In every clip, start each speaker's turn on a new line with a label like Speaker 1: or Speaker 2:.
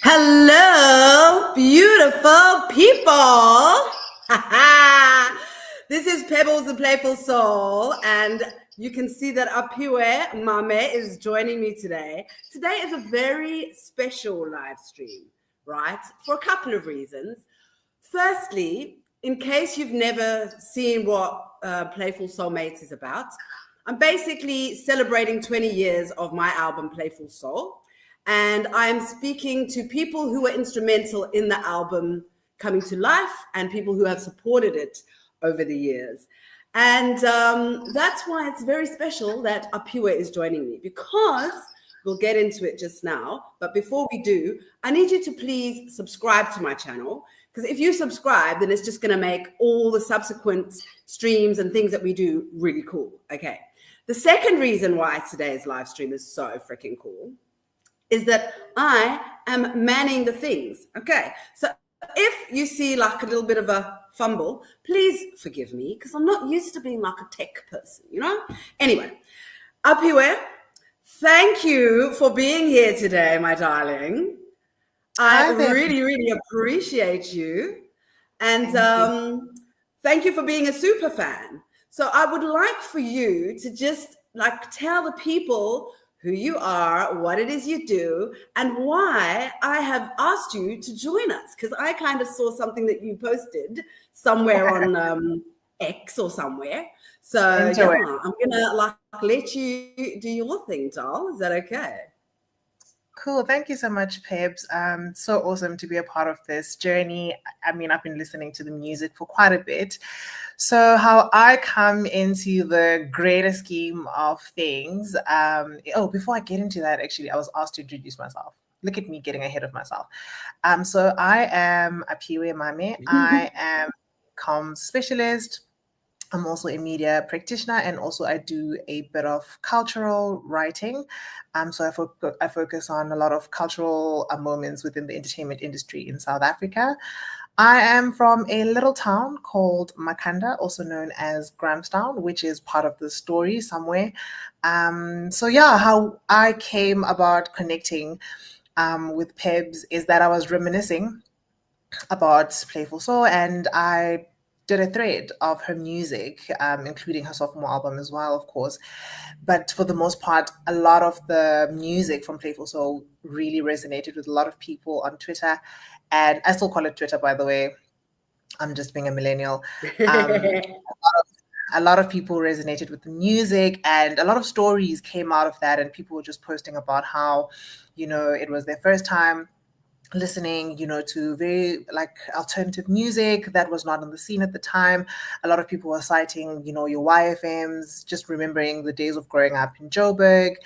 Speaker 1: Hello, beautiful people. This is Pebbles, the Playful Soul, and you can see that Aphiwe Mame is joining me today. Today is a very special live stream, right? For a couple of reasons. Firstly, in case you've never seen what Playful Soulmates is about, I'm basically celebrating 20 years of my album, Playful Soul. And I'm speaking to people who were instrumental in the album coming to life and people who have supported it over the years. And that's why it's very special that Aphiwe is joining me, because we'll get into it just now. But before we do, I need you to please subscribe to my channel, because if you subscribe, then it's just going to make all the subsequent streams and things that we do really cool. Okay. The second reason why today's live stream is so freaking cool is that I am manning the things. Okay, so if you see like a little bit of a fumble, please forgive me, because I'm not used to being like a tech person, you know? Anyway, Aphiwe, thank you for being here today, my darling. I really appreciate you. And thank you for being a super fan. So I would like for you to just like tell the people who you are, what it is you do, and why I have asked you to join us, because I kind of saw something that you posted somewhere on X or somewhere. So yeah, I'm gonna like let you do your thing, doll. Is that okay?
Speaker 2: Cool. Thank you so much, Pebs. So awesome to be a part of this journey. I mean, I've been listening to the music for quite a bit. So how I come into the greater scheme of things. Before I get into that, actually, I was asked to introduce myself. Look at me getting ahead of myself. So I am Aphiwe Mame. I am a comms specialist. I'm also a media practitioner, and also I do a bit of cultural writing. So I focus on a lot of cultural moments within the entertainment industry in South Africa. I am from a little town called Makhanda, also known as Grahamstown, which is part of the story somewhere. How I came about connecting with Pebs is that I was reminiscing about Playful Soul, and I did a thread of her music, including her sophomore album as well, of course. But for the most part, a lot of the music from Playful Soul really resonated with a lot of people on Twitter. And I still call it Twitter, by the way. I'm just being a millennial. A lot of people resonated with the music, and a lot of stories came out of that. And people were just posting about how, it was their first time listening, to very like alternative music that was not on the scene at the time. A lot of people were citing, your YFMs, just remembering the days of growing up in Joburg,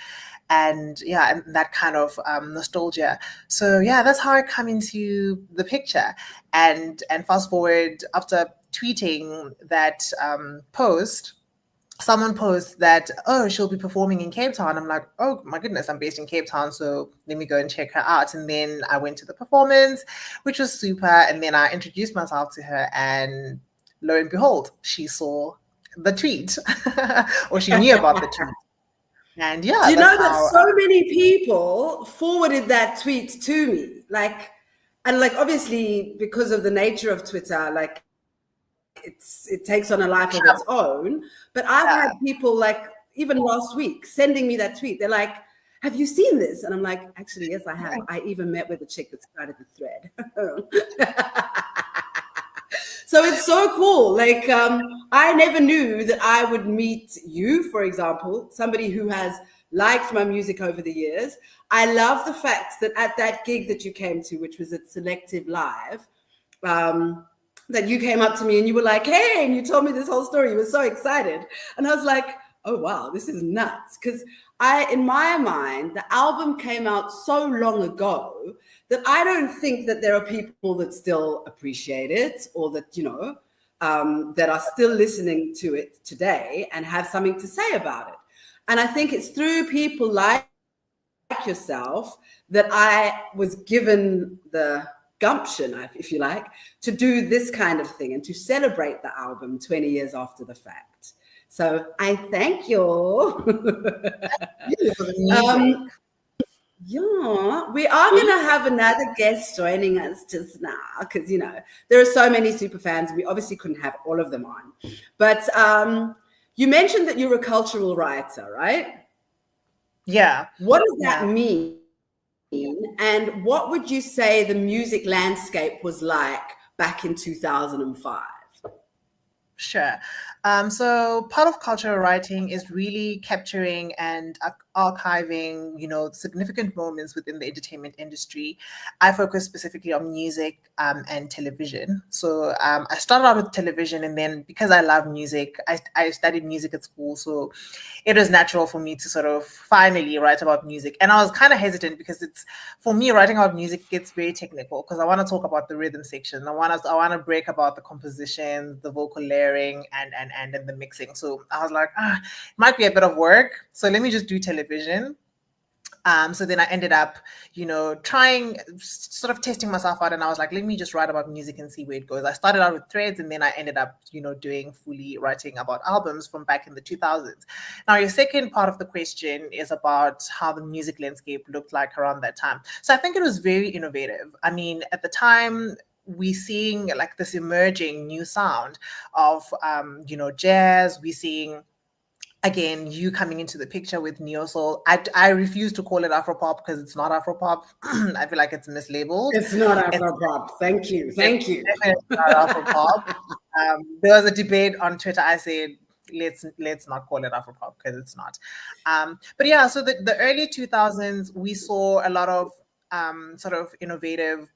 Speaker 2: and that kind of nostalgia. So that's how I come into the picture. And fast forward, after tweeting that post, someone posts that, she'll be performing in Cape Town. I'm like, oh my goodness, I'm based in Cape Town, so let me go and check her out. And then I went to the performance, which was super. And then I introduced myself to her, and lo and behold, she saw the tweet or she knew about the tweet. And
Speaker 1: do you know that so many people forwarded that tweet to me? Obviously because of the nature of Twitter, it takes on a life of its own. But I've had people even last week sending me that tweet. They're like, have you seen this? And I'm like, actually, yes, I have. I even met with the chick that started the thread. So it's so cool. I never knew that I would meet you, for example, somebody who has liked my music over the years. I love the fact that at that gig that you came to, which was at Selective Live, that you came up to me and you were like, hey, and you told me this whole story. You were so excited. And I was like, oh, wow, this is nuts. Because in my mind, the album came out so long ago that I don't think that there are people that still appreciate it, or that, that are still listening to it today and have something to say about it. And I think it's through people like yourself that I was given the gumption, if you like, to do this kind of thing and to celebrate the album 20 years after the fact. So I thank you. Yeah, we are going to have another guest joining us just now because, there are so many super fans. We obviously couldn't have all of them on. But you mentioned that you're a cultural writer, right?
Speaker 2: Yeah.
Speaker 1: What does that mean? And what would you say the music landscape was like back in 2005?
Speaker 2: Sure. So part of cultural writing is really capturing and archiving, significant moments within the entertainment industry. I focus specifically on music and television. So I started out with television, and then because I love music, I studied music at school. So it was natural for me to sort of finally write about music. And I was kind of hesitant because for me, writing about music gets very technical because I want to talk about the rhythm section. I want to break about the composition, the vocal layering, and then the mixing. So I was like, it might be a bit of work. So let me just do television. So then I ended up, trying, sort of testing myself out. And I was like, let me just write about music and see where it goes. I started out with threads, and then I ended up, doing fully writing about albums from back in the 2000s. Now, your second part of the question is about how the music landscape looked like around that time. So I think it was very innovative. I mean, at the time, we seeing like this emerging new sound of, jazz. We seeing, again, you coming into the picture with neo soul. I refuse to call it Afropop because it's not Afropop. I feel like it's mislabeled.
Speaker 1: It's not Afropop. Thank you. Thank you.
Speaker 2: It's not Afropop. There was a debate on Twitter. I said, let's not call it Afropop because it's not. But yeah, so the early 2000s, we saw a lot of sort of innovative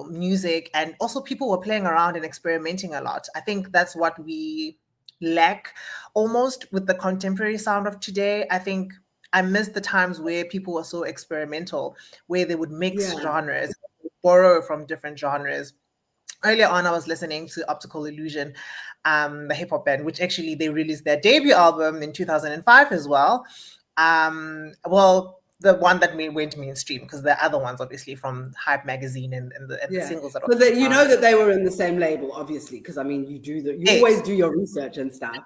Speaker 2: music, and also people were playing around and experimenting a lot. I think that's what we lack almost with the contemporary sound of today. I think I miss the times where people were so experimental, where they would mix genres, borrow from different genres. Earlier on, I was listening to Optical Illusion, the hip hop band, which actually they released their debut album in 2005 as well. The one that went mainstream, because the other ones, obviously, from Hype magazine and the singles that.
Speaker 1: But you know that they were in the same label, obviously, because I mean, you always do your research and stuff.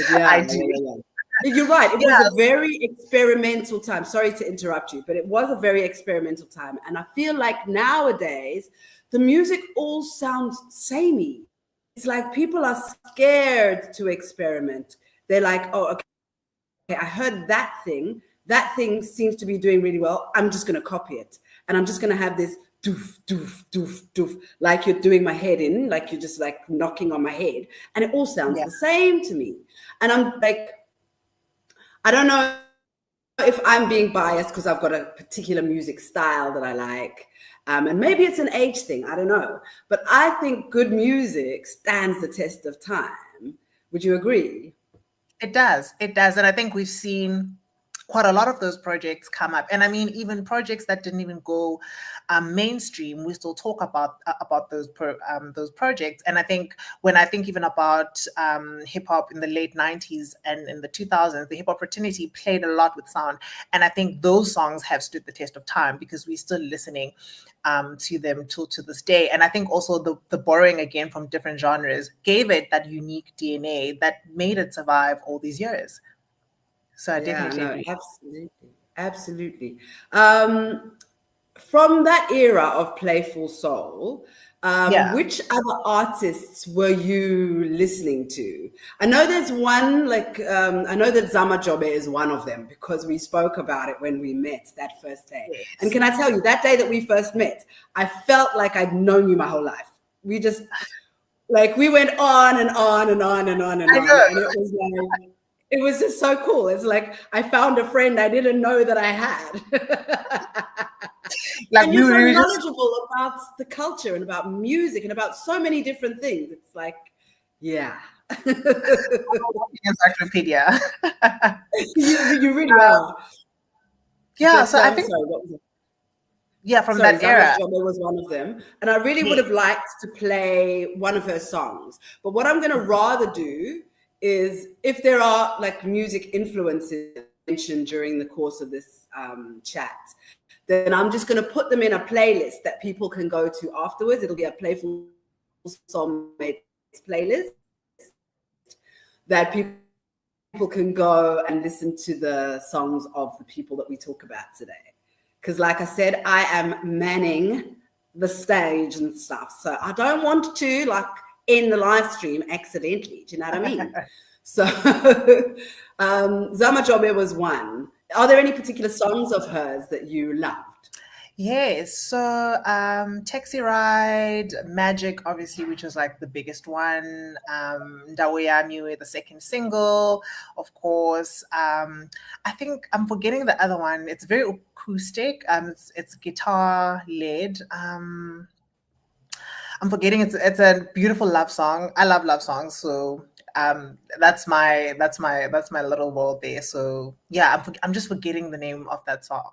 Speaker 2: I do.
Speaker 1: You're right. It was a very experimental time. Sorry to interrupt you, but it was a very experimental time, and I feel like nowadays the music all sounds samey. It's like people are scared to experiment. They're like, oh, okay, I heard that thing. That thing seems to be doing really well. I'm just going to copy it. And I'm just going to have this doof, doof, doof, doof, like you're doing my head in, like you're just like knocking on my head. And it all sounds the same to me. And I'm like, I don't know if I'm being biased because I've got a particular music style that I like. And maybe it's an age thing, I don't know. But I think good music stands the test of time. Would you agree?
Speaker 2: It does. It does. And I think we've seen quite a lot of those projects come up. And I mean, even projects that didn't even go mainstream, we still talk about those projects. And I think when I think even about hip hop in the late 90s and in the 2000s, the hip hop fraternity played a lot with sound. And I think those songs have stood the test of time because we're still listening to them to this day. And I think also the borrowing again from different genres gave it that unique DNA that made it survive all these years. So I definitely agree.
Speaker 1: Absolutely. From that era of Playful Soul, which other artists were you listening to? I know there's one, I know that Zama Jobe is one of them because we spoke about it when we met that first day. Yes. And can I tell you, that day that we first met, I felt like I'd known you my whole life. We just, we went on and on and on and on and on. And it was like, it was just so cool. It's like I found a friend I didn't know that I had. And you're so knowledgeable about the culture and about music and about so many different things. It's like,
Speaker 2: encyclopedia.
Speaker 1: you really are.
Speaker 2: Yeah, so I think.
Speaker 1: Sorry, what was it?
Speaker 2: Yeah, from that era.
Speaker 1: Jobe was one of them. And I really would have liked to play one of her songs. But what I'm going to rather do is, if there are music influences mentioned during the course of this chat, then I'm just going to put them in a playlist that people can go to afterwards. It'll be a Playful Soul playlist that people people can go and listen to the songs of the people that we talk about today. Because like I said, I am manning the stage and stuff. So I don't want to like end the live stream accidentally. Do you know what I mean? So Zama Jobe was one. Are there any particular songs of hers that you loved?
Speaker 2: Yes, so Taxi Ride, Magic, obviously, which was like the biggest one. Ndawo Yami, the second single, of course. I think I'm forgetting the other one. It's very acoustic. It's guitar led. I'm forgetting. It's a beautiful love song. I love love songs, so that's my little world there. So yeah, I'm just forgetting the name of that song.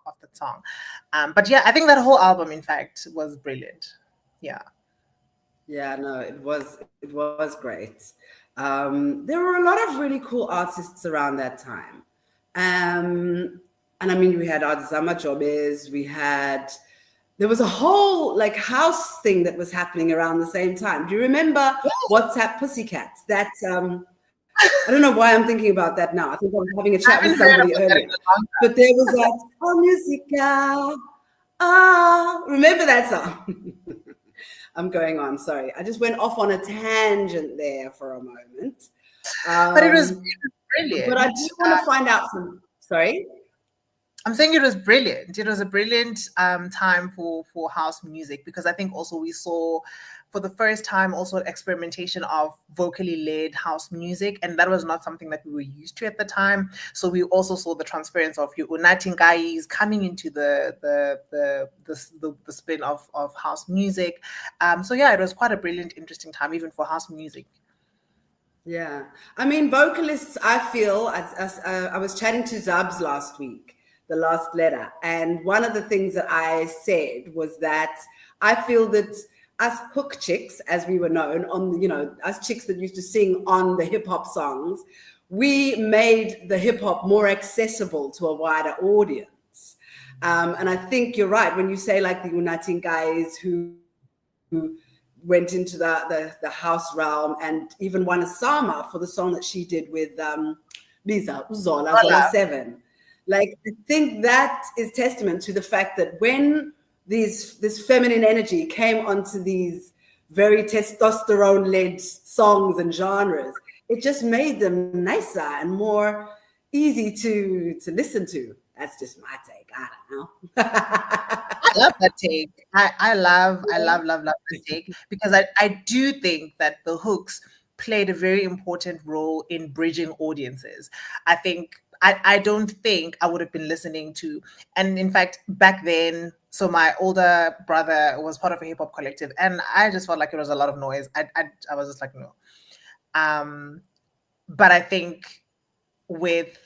Speaker 2: But yeah, I think that whole album, in fact, was brilliant. Yeah.
Speaker 1: Yeah, no, it was great. There were a lot of really cool artists around that time. And I mean, we had our Zama Jobes, there was a whole like house thing that was happening around the same time. Do you remember WhatsApp Pussycats? That I don't know why I'm thinking about that now. I think I was having a chat with somebody earlier. But there was that musica. Remember that song? I'm going on, sorry. I just went off on a tangent there for a moment.
Speaker 2: But it was brilliant.
Speaker 1: But I do want to find out some, sorry?
Speaker 2: I'm saying it was brilliant. It was a brilliant time for house music, because I think also we saw for the first time also experimentation of vocally led house music, and that was not something that we were used to at the time. So we also saw the transference of your Unatingais coming into the spin of house music. So yeah, it was quite a brilliant, interesting time even for house music.
Speaker 1: Yeah, I mean, vocalists, I feel, I was chatting to Zubs last week, the last letter. And one of the things that I said was that I feel that us hook chicks, as we were known, us chicks that used to sing on the hip hop songs, we made the hip hop more accessible to a wider audience. And I think you're right when you say like the Unating guys who went into the house realm and even won a Sama for the song that she did with Liza Uzola, Zola 7. Like, I think that is testament to the fact that when this feminine energy came onto these very testosterone-led songs and genres, it just made them nicer and more easy to listen to. That's just my take. I don't know.
Speaker 2: I love that take. I love that take, because I do think that the hooks played a very important role in bridging audiences. I think I don't think I would have been listening to, and in fact, back then, so my older brother was part of a hip hop collective, and I just felt like it was a lot of noise. I was just like, no. But I think with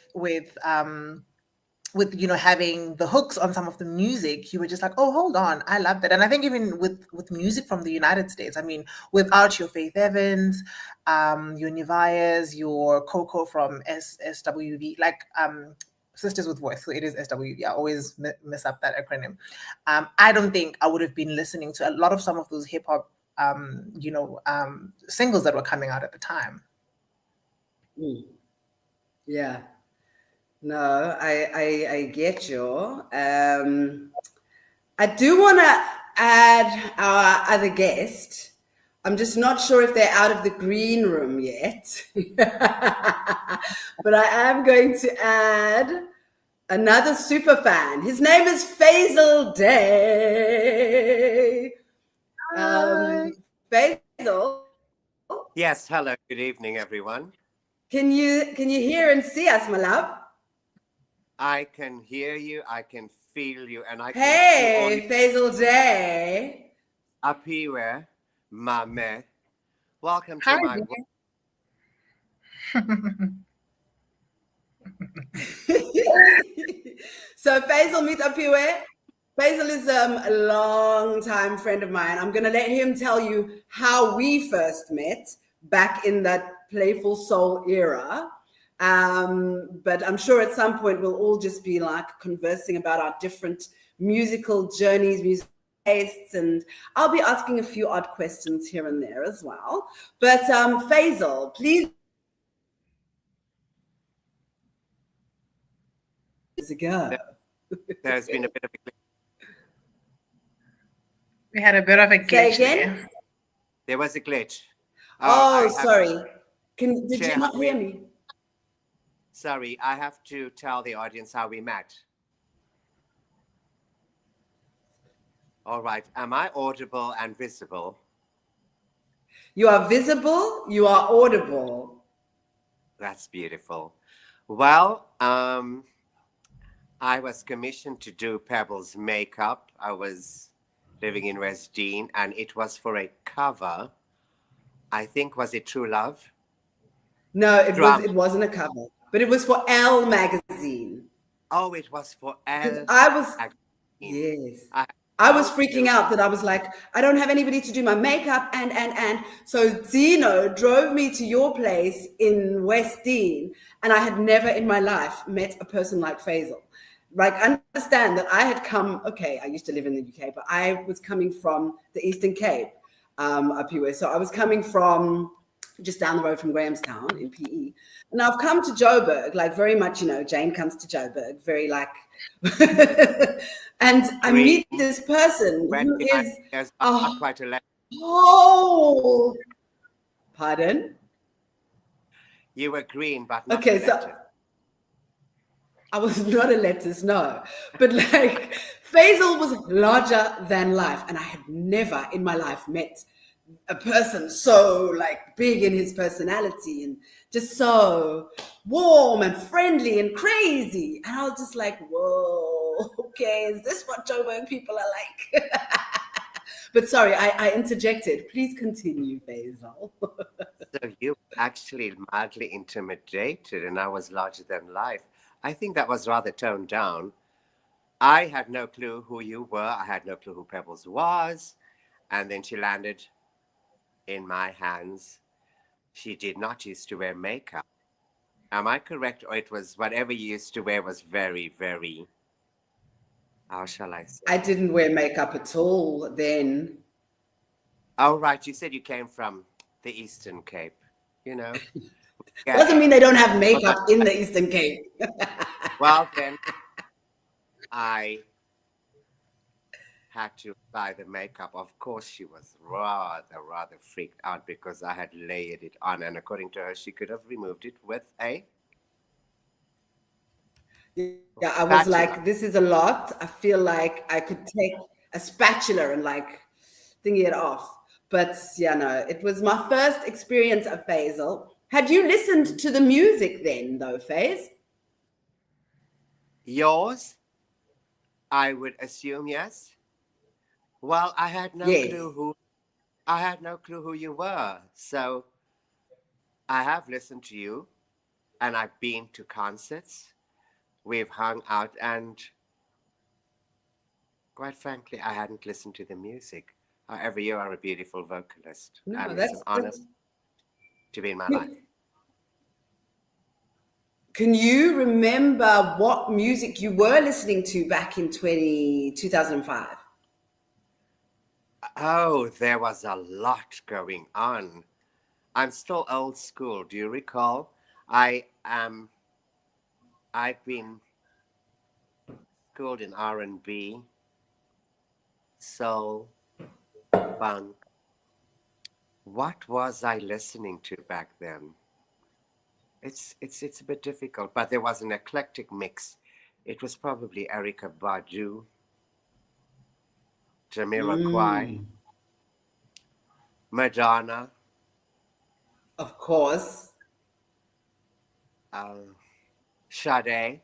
Speaker 2: having the hooks on some of the music, you were just like, oh, hold on, I love that. And I think even with music from the United States, I mean, without your Faith Evans, your Nevaehs, your Coco from SWV, like Sisters with Voice, so it is SWV. I always mess up that acronym. I don't think I would have been listening to a lot of some of those hip hop singles that were coming out at the time.
Speaker 1: Yeah. No, I get you. I do want to add our other guest. I'm just not sure if they're out of the green room yet. But I am going to add another super fan. His name is Feisal Desai. Feisal.
Speaker 3: Yes, hello, good evening, everyone.
Speaker 1: Can you hear and see us, my love?
Speaker 3: I can hear you, I can feel you, and I can
Speaker 1: Hey, Feisal Desai.
Speaker 3: Aphiwe Mame. Welcome
Speaker 2: Hi,
Speaker 3: to my
Speaker 1: So Feisal, meet Aphiwe. Feisal is a long-time friend of mine. I'm going to let him tell you how we first met back in that Playful Soul era. But I'm sure at some point we'll all just be like conversing about our different musical journeys, music tastes, and I'll be asking a few odd questions here and there as well. But Feisal, please ago.
Speaker 3: There's been a bit of a glitch.
Speaker 2: We had a bit of a glitch
Speaker 1: Say again?
Speaker 2: there.
Speaker 3: There was a glitch.
Speaker 1: Sorry. Did you
Speaker 3: share
Speaker 1: not
Speaker 3: how
Speaker 1: hear me?
Speaker 3: Sorry, I have to tell the audience how we met. All right. Am I audible and visible?
Speaker 1: You are visible, you are audible.
Speaker 3: That's beautiful. Well, I was commissioned to do Pebbles makeup. I was living in West Dean, and it was for a cover. I think, was it True Love?
Speaker 1: No,
Speaker 3: Drama.
Speaker 1: it wasn't a cover, but it was for Elle magazine.
Speaker 3: Oh, it was for Elle.
Speaker 1: Yes. I was freaking out that I was like, I don't have anybody to do my makeup, and so Zeno drove me to your place in West Dean, and I had never in my life met a person like Feisal. Like, understand that I had come, okay, I used to live in the UK, but I was coming from the Eastern Cape, Aphiwe. So I was coming from just down the road from Grahamstown in PE. And I've come to Joburg, like very much, Jane comes to Joburg, very like, and I meet this person who is
Speaker 3: quite a
Speaker 1: whole, pardon?
Speaker 3: You were green, but not
Speaker 1: okay,
Speaker 3: a
Speaker 1: so I was not a lettuce, no. But like, Feisal was larger than life. And I had never in my life met a person so like big in his personality and just so warm and friendly and crazy. And I was just like, whoa, okay, is this what Joburg people are like? But sorry, I interjected. Please continue, Feisal.
Speaker 3: So you actually mildly intimidated, and I was larger than life. I think that was rather toned down. I had no clue who you were. I had no clue who Pebbles was. And then she landed in my hands. She did not used to wear makeup. Am I correct? Or it was whatever you used to wear was very, very, how shall I say?
Speaker 1: I didn't wear makeup at all then.
Speaker 3: Oh, right. You said you came from the Eastern Cape,
Speaker 1: Doesn't mean they don't have makeup in the Eastern Cape.
Speaker 3: Well, then I had to buy the makeup. Of course, she was rather freaked out because I had layered it on. And according to her, she could have removed it with a
Speaker 1: yeah, I was like, this is a lot. I feel like I could take a spatula and like thingy it off. But yeah, no, it was my first experience of Feisal. Had you listened to the music then, though, Faiz?
Speaker 3: Yours? I would assume yes. Well, I had no clue who you were. So I have listened to you, and I've been to concerts. We've hung out, and quite frankly, I hadn't listened to the music. However, you are a beautiful vocalist.
Speaker 1: No,
Speaker 3: and
Speaker 1: that's
Speaker 3: it's an honor to be in my life.
Speaker 1: Can you remember what music you were listening to back in 2005?
Speaker 3: Oh, there was a lot going on. I'm still old school. Do you recall? I've been schooled in R&B, soul, funk. What was I listening to back then? It's a bit difficult, but there was an eclectic mix. It was probably Erykah Badu, Jamiroquai, Madonna.
Speaker 1: Of course.
Speaker 3: Sade.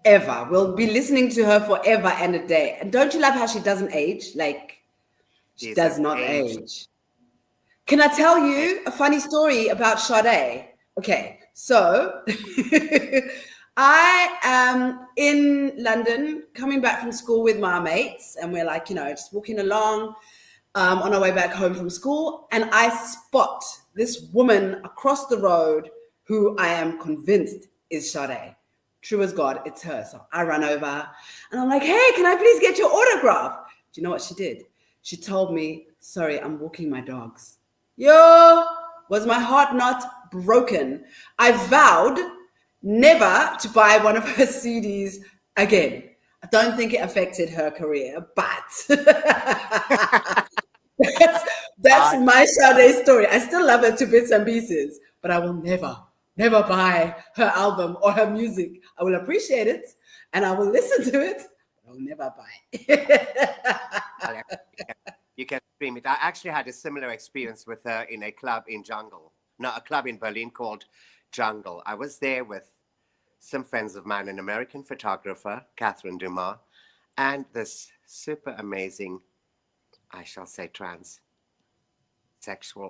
Speaker 1: Ever. We'll be listening to her forever and a day. And don't you love how she doesn't age? Like, she does not age. Can I tell you a funny story about Sade? Okay, so I am in London coming back from school with my mates, and we're like, just walking along on our way back home from school, and I spot this woman across the road who I am convinced is Sade. True as God, it's her. So I run over and I'm like, hey, can I please get your autograph? Do you know what she did? She told me, sorry, I'm walking my dogs. Yo, was my heart not broken? I vowed never to buy one of her CDs again. I don't think it affected her career, but that's my Sade story. I still love her to bits and pieces, but I will never buy her album or her music. I will appreciate it and I will listen to it, but I'll never buy it.
Speaker 3: You can stream it. I actually had a similar experience with her in a club in Jungle. No, a club in Berlin called Jungle. I was there with some friends of mine, an American photographer, Catherine Dumas, and this super amazing, I shall say, transsexual,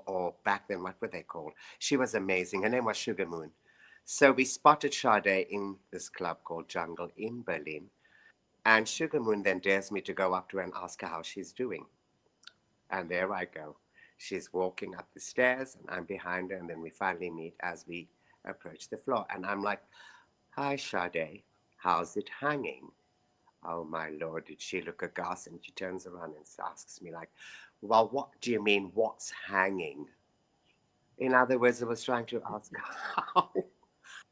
Speaker 3: or back then, what were they called? She was amazing. Her name was Sugar Moon. So we spotted Sade in this club called Jungle in Berlin. And Sugar Moon then dares me to go up to her and ask her how she's doing. And there I go. She's walking up the stairs and I'm behind her. And then we finally meet as we approach the floor. And I'm like, "Hi, Sade. How's it hanging?" Oh, my Lord, did she look aghast? And she turns around and asks me like, "Well, what do you mean, what's hanging?" In other words, I was trying to ask, how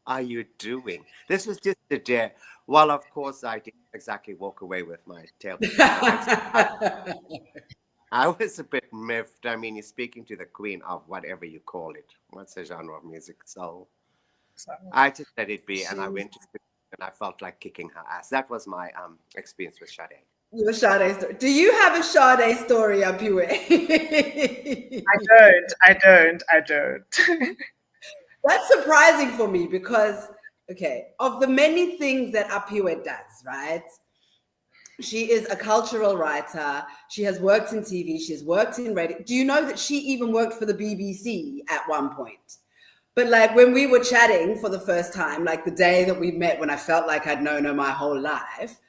Speaker 3: are you doing? This was just a dare. Well, of course, I didn't exactly walk away with my tail. I was a bit miffed. I mean, you're speaking to the queen of whatever you call it. What's the genre of music? Soul. I just let it be, and I went to sleep, and I felt like kicking her ass. That was my experience with Sade.
Speaker 1: Your Sade story. Do you have a Sade story, Aphiwe?
Speaker 2: I don't.
Speaker 1: That's surprising for me because, okay, of the many things that Aphiwe does, right? She is a cultural writer. She has worked in TV. She has worked in radio. Do you know that she even worked for the BBC at one point? But like when we were chatting for the first time, like the day that we met, when I felt like I'd known her my whole life,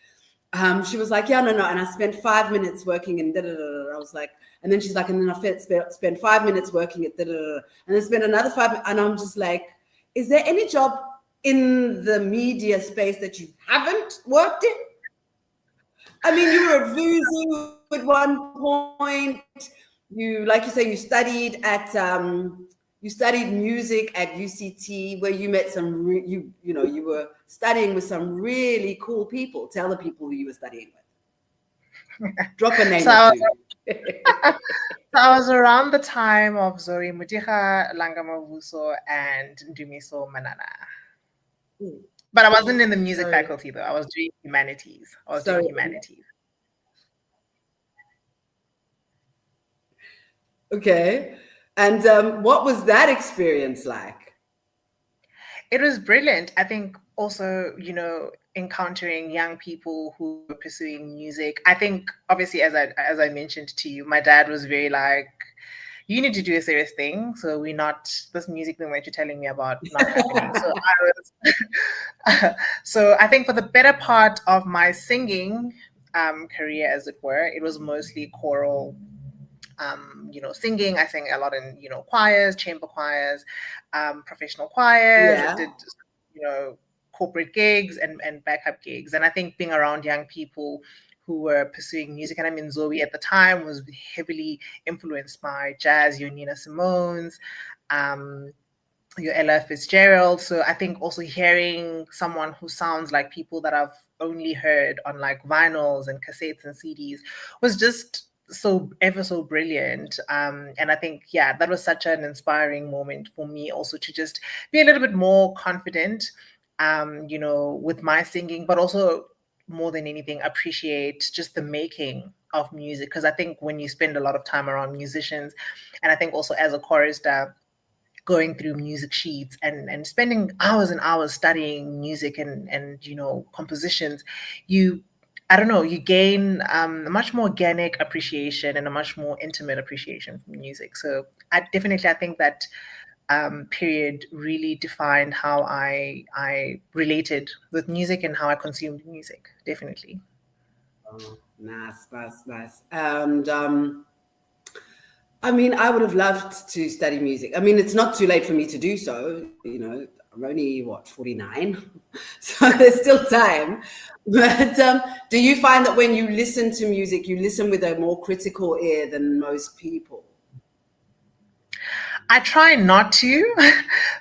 Speaker 1: she was like, "Yeah, no. And I spent 5 minutes working in da-da-da-da." I was like, and then she's like, "And then I spent 5 minutes working at da-da-da-da. And then spent another 5 minutes. And I'm just like, is there any job in the media space that you haven't worked in? I mean, you were at Vuzu at one point. You, like you say, you studied music at UCT, where you met some, you were studying with some really cool people. Tell the people who you were studying with. Drop a name or two.
Speaker 2: So I was around the time of Zoe Mutiha, Langamavuso, and Ndumiso Manana. But I wasn't in the music faculty, though. I was doing humanities.
Speaker 1: Okay. And what was that experience like?
Speaker 2: It was brilliant. I think also, encountering young people who were pursuing music. I think, obviously, as I mentioned to you, my dad was very like, you need to do a serious thing. So we're not, this music thing that you're telling me about not happening. So I think for the better part of my singing career, as it were, it was mostly choral, singing. I sang a lot in, choirs, chamber choirs, professional choirs.
Speaker 1: Yeah.
Speaker 2: I did, corporate gigs and backup gigs. And I think being around young people who were pursuing music, and I mean, Zoe at the time was heavily influenced by jazz, your Nina Simone's, your Ella Fitzgerald. So I think also hearing someone who sounds like people that I've only heard on like vinyls and cassettes and CDs was just so ever so brilliant. And I think, that was such an inspiring moment for me also to just be a little bit more confident, with my singing, but also more than anything, appreciate just the making of music. Because I think when you spend a lot of time around musicians, and I think also as a chorister, going through music sheets and spending hours and hours studying music and compositions, you gain a much more organic appreciation and a much more intimate appreciation for music. So I think that period really defined how I related with music and how I consumed music, definitely.
Speaker 1: Oh, nice. And I mean, I would have loved to study music. I mean, it's not too late for me to do so. I'm only 49, so there's still time. But do you find that when you listen to music, you listen with a more critical ear than most people?
Speaker 2: I try not to,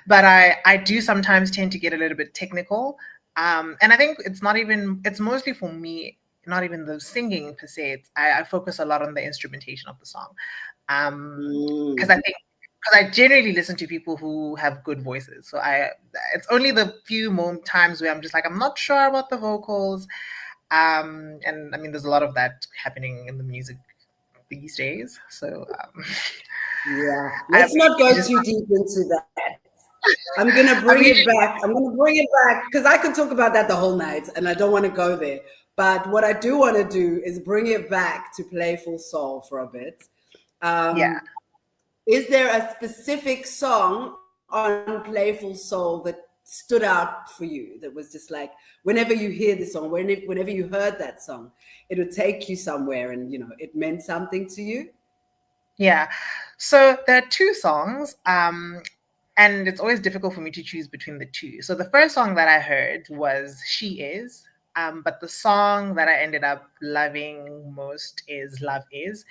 Speaker 2: but I do sometimes tend to get a little bit technical. And I think it's mostly for me, not even the singing per se. I focus a lot on the instrumentation of the song. Because I generally listen to people who have good voices. So it's only the few times where I'm just like, I'm not sure about the vocals. And I mean, there's a lot of that happening in the music these days. So
Speaker 1: yeah, let's not go too deep into that. I'm gonna bring it back. I'm gonna bring it back because I could talk about that the whole night, and I don't want to go there. But what I do want to do is bring it back to Playful Soul for a bit.
Speaker 2: Yeah.
Speaker 1: Is there a specific song on Playful Soul that stood out for you? That was just like, whenever you hear the song, whenever you heard that song, it would take you somewhere, and it meant something to you.
Speaker 2: Yeah. So there are two songs, and it's always difficult for me to choose between the two. So the first song that I heard was "She Is," but the song that I ended up loving most is "Love Is."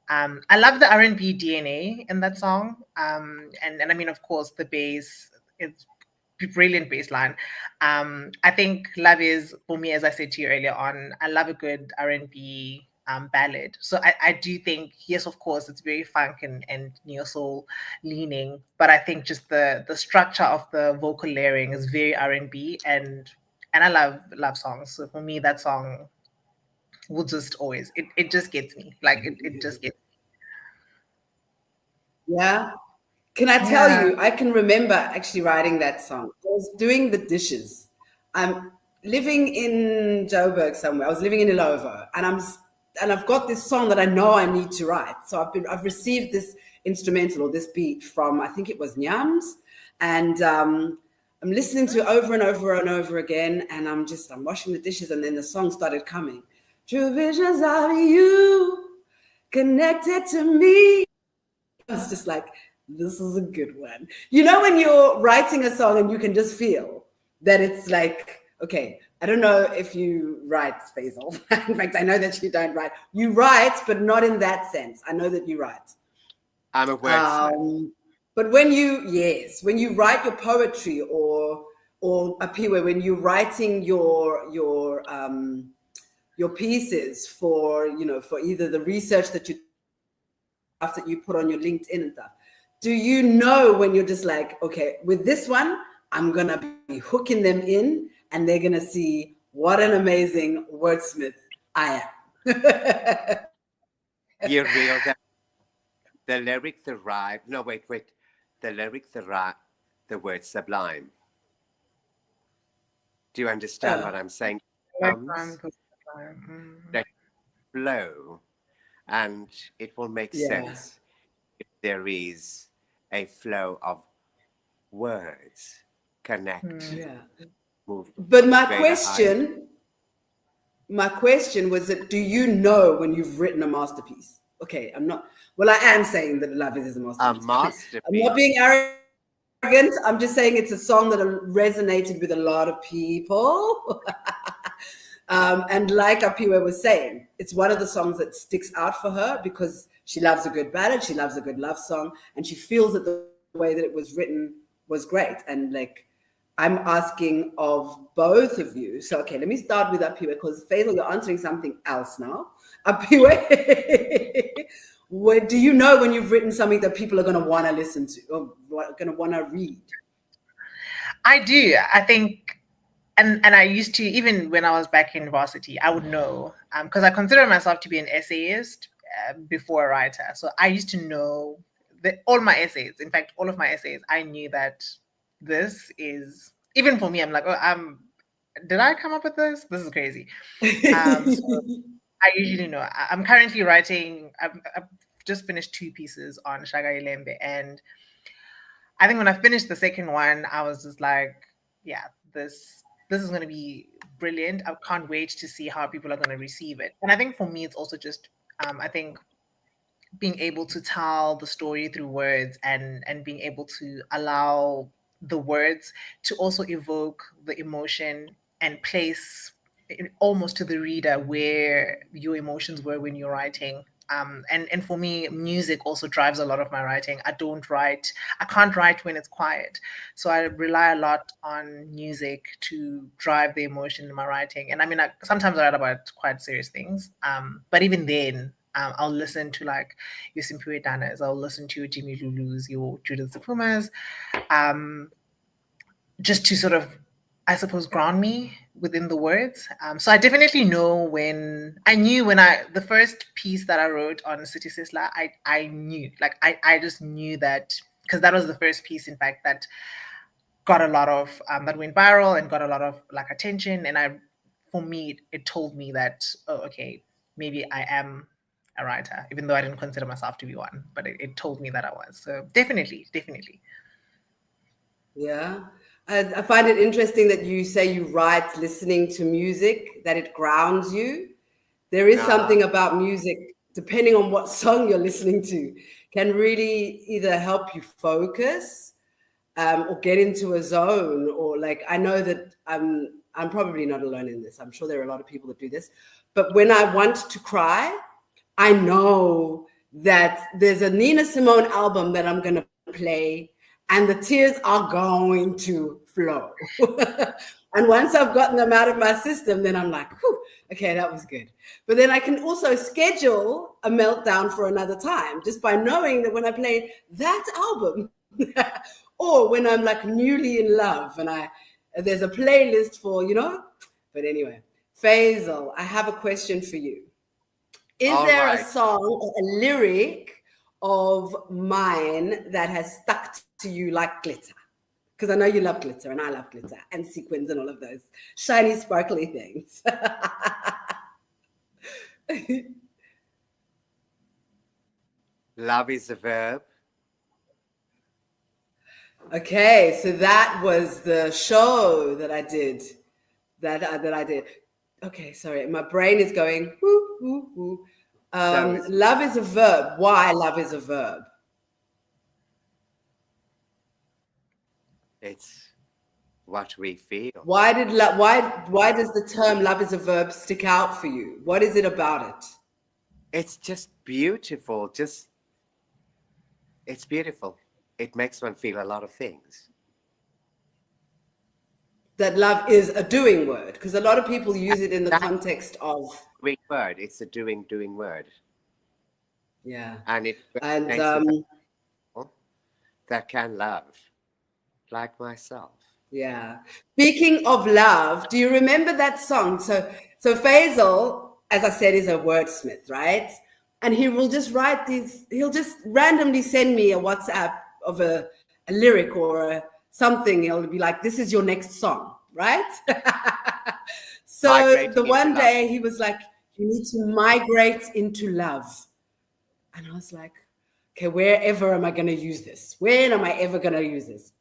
Speaker 2: I love the R&B DNA in that song, and I mean, of course, the bass. It's brilliant bass line. I think "Love Is" for me, as I said to you earlier on, I love a good R&B ballad. So I do think, yes, of course, it's very funk and neo soul leaning, but I think just the structure of the vocal layering is very R&B, and I love songs. So for me, that song will just always it just gets me. Like it just gets me.
Speaker 1: Yeah. Can I tell you, I can remember actually writing that song. I was doing the dishes. I'm living in Joburg somewhere. I was living in Illovo, and I've got this song that I know I need to write. So I've received this instrumental or this beat from, I think it was Nyams, and I'm listening to it over and over and over again, and I'm washing the dishes, and then the song started coming. True visions of you connected to me. It's just like, this is a good one. When you're writing a song and you can just feel that it's like, okay, I don't know if you write, Feisal. In fact, I know that you don't write. You write, but not in that sense. I know that you write.
Speaker 3: I'm a wordsmith.
Speaker 1: But when you write your poetry or Aphiwe, when you're writing your pieces for for either the research that you put on your LinkedIn and stuff, do you know when you're just like, okay, with this one, I'm gonna be hooking them in, and they're gonna see what an amazing wordsmith I am?
Speaker 3: You're real. The lyrics arrive. No, wait. The lyrics arrive. The word sublime. Do you understand what I'm saying? That flow, and it will make sense if there is a flow of words connect. Move.
Speaker 1: But my question was that, do you know when you've written a masterpiece? Okay, I am saying that Love Is a masterpiece.
Speaker 3: A masterpiece.
Speaker 1: I'm not being arrogant. I'm just saying it's a song that resonated with a lot of people. And like Aphiwe was saying, it's one of the songs that sticks out for her because she loves a good ballad, she loves a good love song, and she feels that the way that it was written was great. And like, I'm asking of both of you. So, okay, let me start with Aphiwe, because Feisal, you're answering something else now. Aphiwe, do you know when you've written something that people are going to want to listen to or going to want to read?
Speaker 2: I do. I think, and I used to, even when I was back in varsity, I would know, because I consider myself to be an essayist before a writer. So I used to know that all my essays, in fact, all of my essays, I knew that this is, even for me, I'm like, did I come up with this? This is crazy. So I usually know. I'm currently writing, I've just finished 2 pieces on Shaga Ilembe, and I think when I finished the second one, I was just like, yeah, this is going to be brilliant. I can't wait to see how people are going to receive it. And I think for me, it's also just, I think being able to tell the story through words and being able to allow the words to also evoke the emotion and place it almost to the reader where your emotions were when you're writing. And for me, music also drives a lot of my writing. I can't write when it's quiet. So I rely a lot on music to drive the emotion in my writing. And I mean, sometimes I write about quite serious things. But even then, I'll listen to like your Simpiwe Danas, I'll listen to your Jimmy Lulu's, your Judith Zapumas, just to sort of, I suppose, ground me within the words. So I definitely know the first piece that I wrote on City Sisla, I knew, like, I just knew that, because that was the first piece, in fact, that got a lot of, that went viral and got a lot of like attention. And for me, it told me that, oh, okay, maybe I am a writer, even though I didn't consider myself to be one, but it told me that I was. So definitely.
Speaker 1: Yeah. I find it interesting that you say you write listening to music, that it grounds you. There is something about music, depending on what song you're listening to, can really either help you focus or get into a zone, or like, I know that I'm probably not alone in this. I'm sure there are a lot of people that do this. But when I want to cry, I know that there's a Nina Simone album that I'm going to play, and the tears are going to flow. And once I've gotten them out of my system, then I'm like, whew, okay, that was good. But then I can also schedule a meltdown for another time, just by knowing that when I play that album, or when I'm like newly in love and there's a playlist for, But anyway, Feisal, I have a question for you. Is there a song or a lyric of mine that has stuck to you like glitter? Because I know you love glitter and I love glitter and sequins and all of those shiny, sparkly things.
Speaker 3: Love is a verb.
Speaker 1: Okay, so that was the show that I did. That I did. Okay, sorry, my brain is going whoo, whoo, whoo. Love is a verb. Why love is a verb?
Speaker 3: It's what we feel.
Speaker 1: Why does the term love is a verb stick out for you? What is it about it?
Speaker 3: It's just beautiful. It's beautiful. It makes one feel a lot of things.
Speaker 1: That love is a doing word, because a lot of people use it in the context of
Speaker 3: Great word. It's a doing word.
Speaker 1: Yeah.
Speaker 3: And it that can love, like myself.
Speaker 1: Yeah. Speaking of love, do you remember that song? So Feisal, as I said, is a wordsmith, right? And he will just he'll just randomly send me a WhatsApp of a lyric or something. He'll be like, this is your next song, right? So the one day he was like, you need to migrate into love. And I was like, okay, wherever am I going to use this? When am I ever going to use this?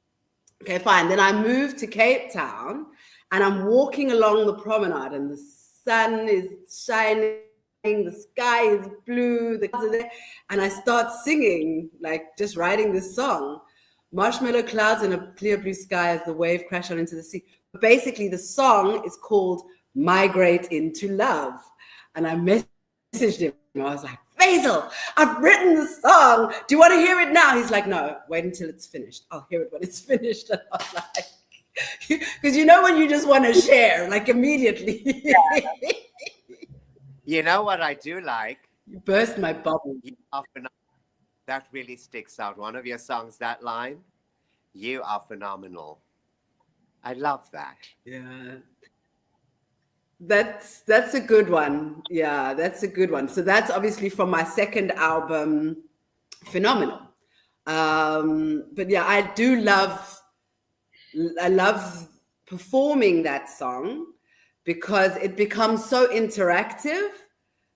Speaker 1: Okay, fine. Then I moved to Cape Town and I'm walking along the promenade and the sun is shining, the sky is blue, the clouds are there, and I start singing, like just writing this song, marshmallow clouds in a clear blue sky as the wave crash on into the sea. But basically the song is called Migrate into Love. And I messaged him. I was like, Feisal, I've written the song. Do you want to hear it now? He's like, no, wait until it's finished. I'll hear it when it's finished. And I was like, because when you just want to share, like immediately.
Speaker 3: You know what I do like?
Speaker 1: You burst my bubble.
Speaker 3: That really sticks out. One of your songs, that line, you are phenomenal. I love that.
Speaker 1: Yeah. That's a good one. Yeah, that's a good one. So that's obviously from my second album, Phenomenal. But yeah, I love performing that song because it becomes so interactive.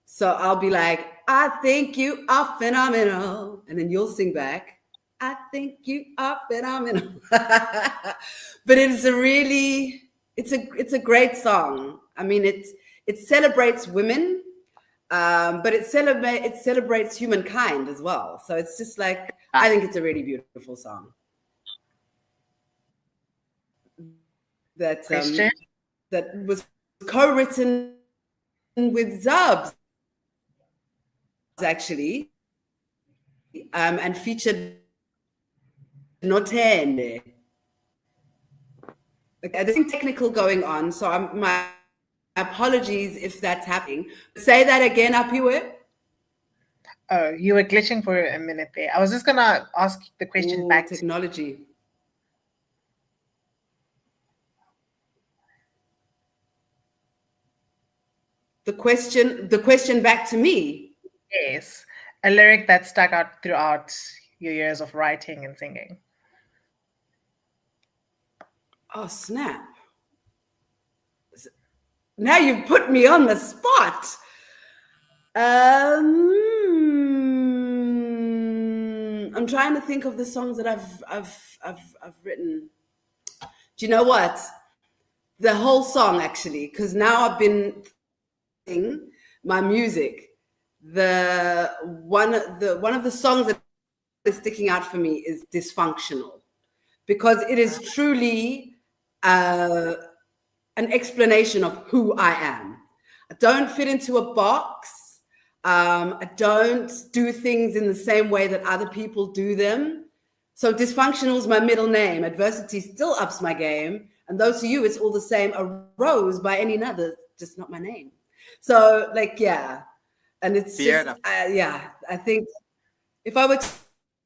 Speaker 1: So I'll be like, I think you are phenomenal. And then you'll sing back, I think you are phenomenal. But it's a great song. I mean, it celebrates women, but it celebrates humankind as well. So it's just like, I think it's a really beautiful song. That was co-written with Zubs. actually, and featured Notende. Okay, there's something technical going on, so my apologies if that's happening. Say that again, Aphiwe.
Speaker 2: Oh, you were glitching for a minute there. I was just gonna ask the question
Speaker 1: Ooh,
Speaker 2: back to
Speaker 1: technology. The question back to me.
Speaker 2: yes, a lyric that stuck out throughout your years of writing and singing.
Speaker 1: Oh, snap. Now you've put me on the spot. I'm trying to think of the songs that I've written. Do you know what? The whole song, actually, because now I've been thinking my music. One of the songs that is sticking out for me is Dysfunctional, because it is truly an explanation of who I am. I don't fit into a box. I don't do things in the same way that other people do them. So Dysfunctional is my middle name. Adversity still ups my game. And those to you, it's all the same. A rose by any other, just not my name. So, like, yeah. And it's just, yeah, I think if I were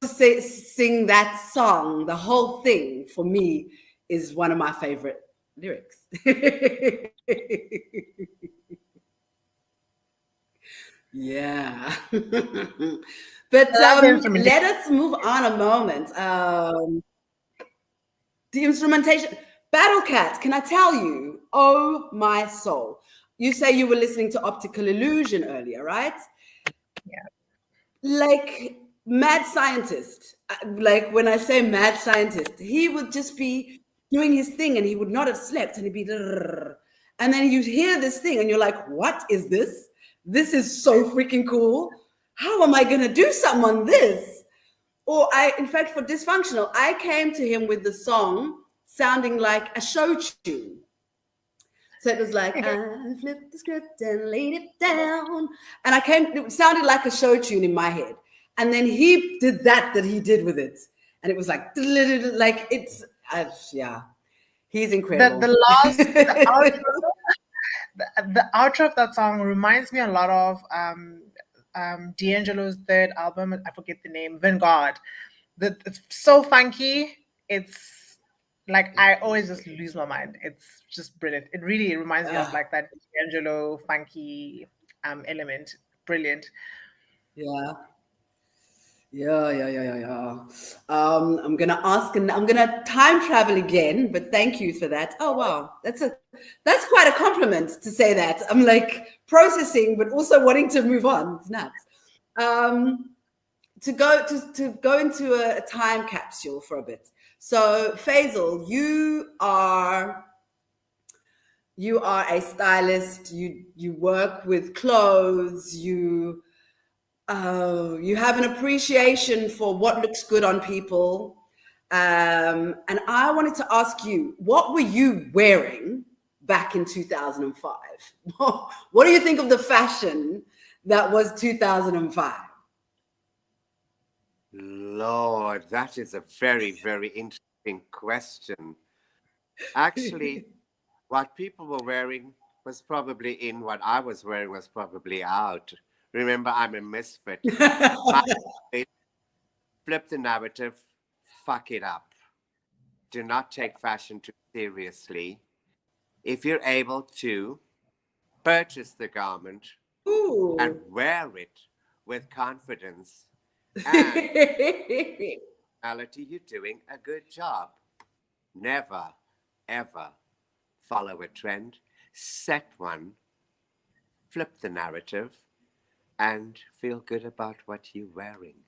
Speaker 1: to sing that song, the whole thing for me is one of my favorite lyrics. Yeah. But let us move on a moment. The instrumentation. Battle Cat, can I tell you? Oh, my soul. You say you were listening to Optical Illusion earlier, right?
Speaker 2: Yeah.
Speaker 1: Like mad scientist. Like when I say mad scientist, he would just be doing his thing and he would not have slept and he'd be, and then you hear this thing and you're like, what is this? This is so freaking cool. How am I going to do something on this? Or in fact, for Dysfunctional, I came to him with the song sounding like a show tune. So it was like, I flipped the script and laid it down. And it sounded like a show tune in my head. And then he did that he did with it. And it was like it's, yeah, he's incredible.
Speaker 2: The outro of that song reminds me a lot of D'Angelo's third album. I forget the name, Vanguard. It's so funky. It's like I always just lose my mind. It's just brilliant. It really reminds me of like that D'Angelo funky element. Brilliant.
Speaker 1: Yeah. Yeah. I'm gonna ask, and I'm gonna time travel again. But thank you for that. Oh wow, that's quite a compliment to say that. I'm like processing, but also wanting to move on. It's nuts. To go into a time capsule for a bit. So Feisal, you are a stylist. You work with clothes. You have an appreciation for what looks good on people. And I wanted to ask you, what were you wearing back in 2005? What do you think of the fashion that was 2005?
Speaker 3: Lord, that is a very, very interesting question. Actually, what people were wearing was probably in, what I was wearing was probably out. Remember, I'm a misfit. Flip the narrative, fuck it up. Do not take fashion too seriously. If you're able to purchase the garment and wear it with confidence and reality, you're doing a good job. Never, ever follow a trend. Set one, flip the narrative, and feel good about what you're wearing.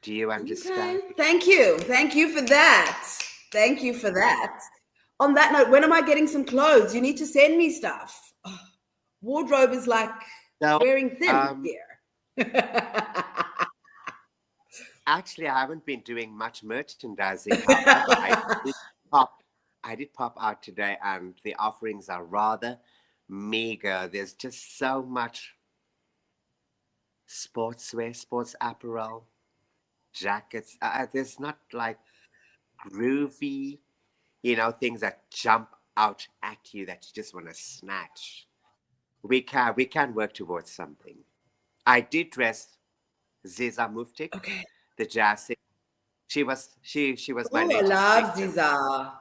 Speaker 3: Do you understand?
Speaker 1: Okay. Thank you. Thank you for that. Thank you for that. On that note, when am I getting some clothes? You need to send me stuff. Oh, wardrobe is like wearing thin here.
Speaker 3: Actually, I haven't been doing much merchandising. However, I did pop out today, and the offerings are rather meager. There's just so much sportswear, sports apparel, jackets. There's not like groovy, things that jump out at you that you just want to snatch. We can work towards something. I did dress Ziza Muftik,
Speaker 1: Okay.
Speaker 3: the jazz singer. She was my
Speaker 1: Oh, I
Speaker 3: latest
Speaker 1: love
Speaker 3: victim.
Speaker 1: Ziza.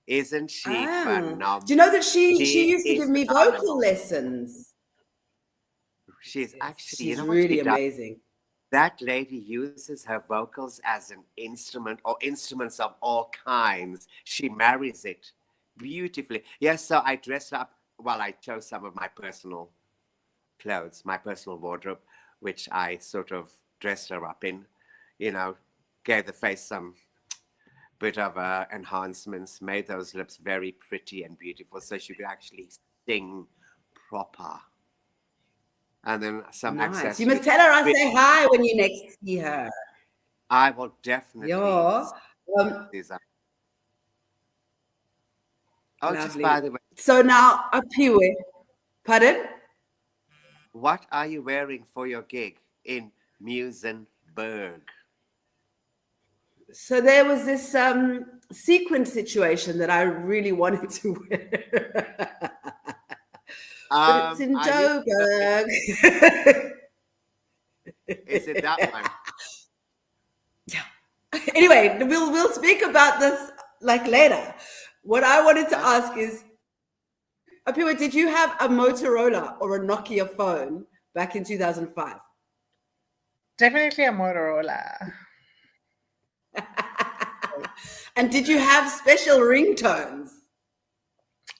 Speaker 3: Isn't she
Speaker 1: Ah. Do you
Speaker 3: phenomenal?
Speaker 1: know that she
Speaker 3: She
Speaker 1: used to give
Speaker 3: is
Speaker 1: me vocal
Speaker 3: phenomenal.
Speaker 1: lessons?
Speaker 3: She's
Speaker 1: Yes,
Speaker 3: actually, you
Speaker 1: she's
Speaker 3: know what she
Speaker 1: really
Speaker 3: does?
Speaker 1: amazing.
Speaker 3: That lady uses her vocals as an instrument or instruments of all kinds. She marries it beautifully. Yes, so I dressed up. Well, I chose some of my personal clothes, my personal wardrobe, which I sort of dressed her up in, you know, gave the face some bit of enhancements, made those lips very pretty and beautiful so she could actually sing proper. And then some
Speaker 1: Nice. You
Speaker 3: accessories.
Speaker 1: must tell her I say hi when you next see her.
Speaker 3: I will definitely
Speaker 1: Yeah.
Speaker 3: say this. Oh, just by
Speaker 1: Lovely.
Speaker 3: the way,
Speaker 1: So now, Aphiwe, pardon?
Speaker 3: what are you wearing for your gig in Musenberg?
Speaker 1: So there was this sequin situation that I really wanted to wear. But it's in
Speaker 3: Are you?
Speaker 1: Joburg.
Speaker 3: Is it that one?
Speaker 1: Yeah. Anyway, we'll speak about this like later. What I wanted to
Speaker 3: Okay.
Speaker 1: ask is, Aphiwe, did you have a Motorola or a Nokia phone back in 2005?
Speaker 2: Definitely a Motorola.
Speaker 1: And did you have special ringtones?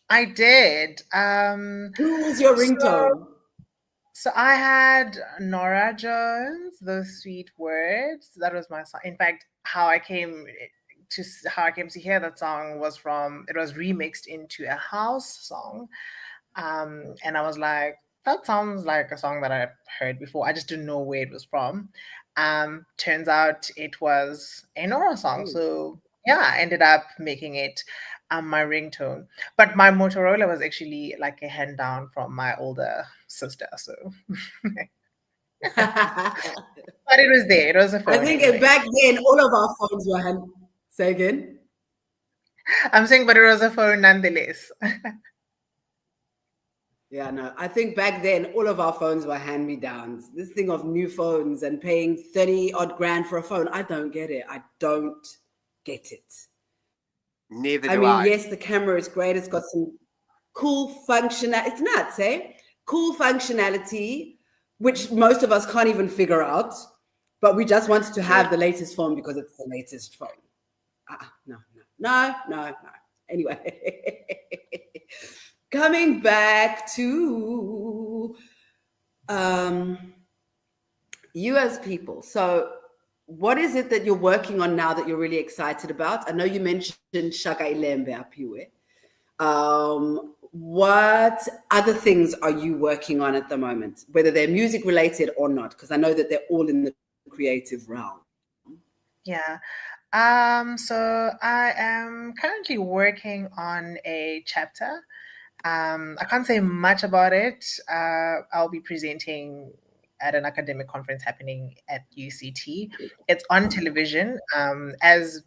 Speaker 2: I did.
Speaker 1: Who was your
Speaker 2: So,
Speaker 1: ringtone?
Speaker 2: so I had Nora Jones, Those Sweet Words. That was my song. In fact, how I came to hear that song was it was remixed into a house song. And I was like, that sounds like a song that I've heard before. I just didn't know where it was from. Turns out it was a Nora song.
Speaker 1: Oh.
Speaker 2: So yeah, I ended up making it my ringtone. But my Motorola was actually like a hand down from my older sister. So but it was there. It was a
Speaker 1: I
Speaker 2: phone
Speaker 1: think
Speaker 2: anyway.
Speaker 1: back then all of our phones were hand. Say again.
Speaker 2: I'm saying, but it was a phone nonetheless.
Speaker 1: Yeah, no. I think back then all of our phones were hand-me-downs. This thing of new phones and paying 30 odd grand for a phone, I don't get it. I don't get it.
Speaker 3: Neither
Speaker 1: I
Speaker 3: do
Speaker 1: mean,
Speaker 3: I.
Speaker 1: yes, the camera is great. It's got some cool functionality. It's nuts, eh? Cool functionality, which most of us can't even figure out. But we just want to have the latest phone because it's the latest phone. No. Anyway, coming back to you as people. So what is it that you're working on now that you're really excited about? I know you mentioned Shaka Ilembe Aphiwe. What other things are you working on at the moment, whether they're music related or not? Because I know that they're all in the creative realm.
Speaker 2: Yeah. So I am currently working on a chapter. I can't say much about it. I'll be presenting at an academic conference happening at UCT. It's on television. As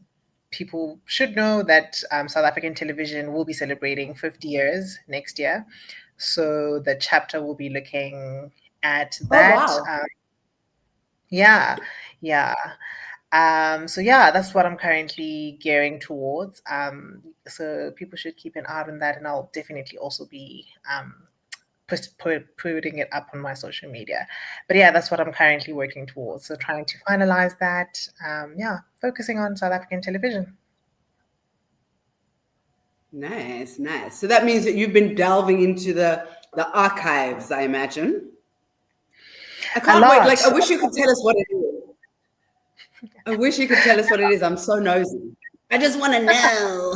Speaker 2: people should know that South African television will be celebrating 50 years next year. So the chapter will be looking at
Speaker 1: Oh,
Speaker 2: that.
Speaker 1: wow.
Speaker 2: Yeah. So yeah, that's what I'm currently gearing towards. So people should keep an eye on that, and I'll definitely also be putting it up on my social media. But yeah, that's what I'm currently working towards. So trying to finalize that. Yeah, focusing on South African television.
Speaker 1: Nice. So that means that you've been delving into the archives, I imagine. I can't wait. Like, I wish you could tell us what it is. I wish you could tell us what it is. I'm so nosy. I just want to know.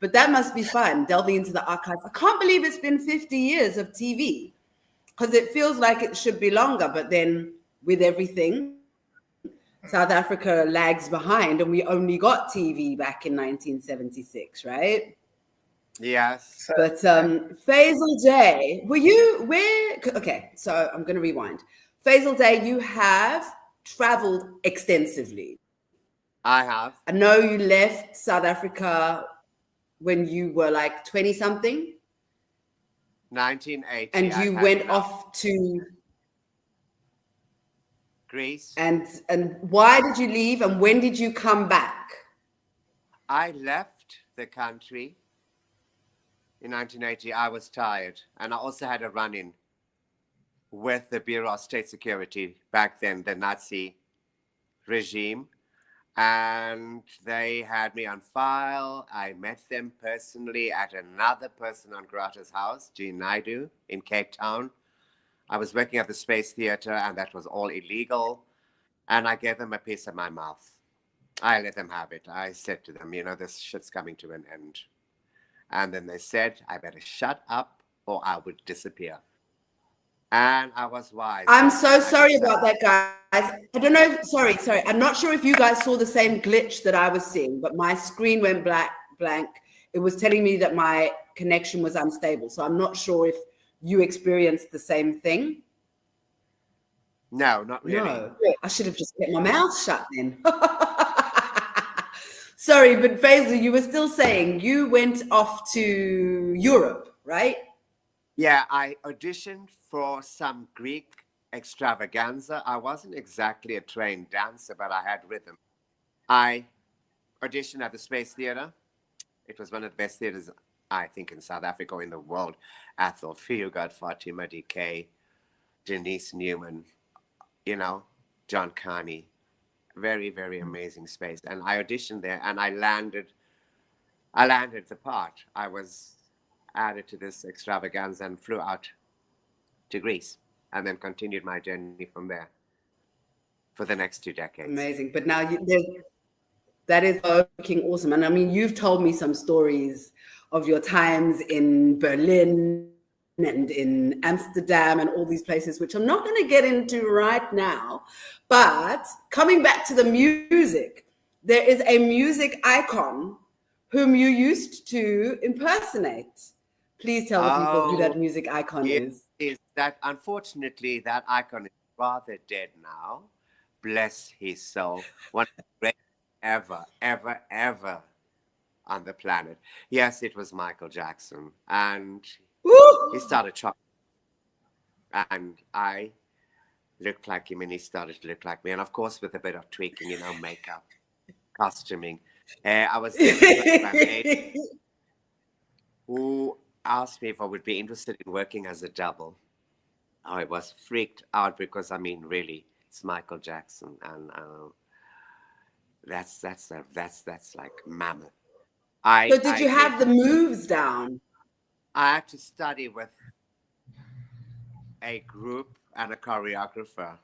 Speaker 1: But that must be fun, delving into the archives. I can't believe it's been 50 years of TV, because it feels like it should be longer. But then with everything, South Africa lags behind, and we only got TV back in 1976, right?
Speaker 3: Yes.
Speaker 2: So,
Speaker 1: But Feisal Day, were you where? Okay, so I'm going to rewind. Feisal Day, you have traveled extensively.
Speaker 3: I have.
Speaker 1: I know you left South Africa when you were like 20 something,
Speaker 3: 1980.
Speaker 1: and you went off to
Speaker 3: Greece.
Speaker 1: and why did you leave and when did you come back?
Speaker 3: I left the country in 1980. I was tired, and I also had a run-in with the Bureau of State Security back then, the Nazi regime, and they had me on file. I met them personally at another person on Grata's house, Jean Naidu, in Cape Town. I was working at the Space Theatre, and that was all illegal. And I gave them a piece of my mouth. I let them have it. I said to them, this shit's coming to an end. And then they said, I better shut up or I would disappear. And I was wise.
Speaker 1: I'm so sorry about that, guys. I don't know. Sorry. I'm not sure if you guys saw the same glitch that I was seeing, but my screen went blank. It was telling me that my connection was unstable. So I'm not sure if you experienced the same thing.
Speaker 3: No, not really.
Speaker 1: No, I should have just kept my mouth shut then. Sorry, but Feisal, you were still saying you went off to Europe, right?
Speaker 3: Yeah, I auditioned for some Greek extravaganza. I wasn't exactly a trained dancer, but I had rhythm. I auditioned at the Space Theatre. It was one of the best theatres, I think, in South Africa or in the world. Athol Fugard, Fatima DK, Denise Newman, John Carney. Very, very amazing space. And I auditioned there and I landed the part. I was added to this extravaganza and flew out to Greece and then continued my journey from there for the next 2 decades.
Speaker 1: Amazing. But now that is fucking awesome. And I mean, you've told me some stories of your times in Berlin and in Amsterdam and all these places, which I'm not going to get into right now. But coming back to the music, there is a music icon whom you used to impersonate. Please tell the people who that music icon is.
Speaker 3: Is that, unfortunately, that icon is rather dead now. Bless his soul. One of the greatest ever on the planet. Yes, it was Michael Jackson. And he started chopping. And I looked like him and he started to look like me. And of course, with a bit of tweaking, makeup, costuming. I was who asked me if I would be interested in working as a double. I was freaked out because, really, it's Michael Jackson. And that's like mammoth.
Speaker 1: So did you have the moves down?
Speaker 3: I had to study with a group and a choreographer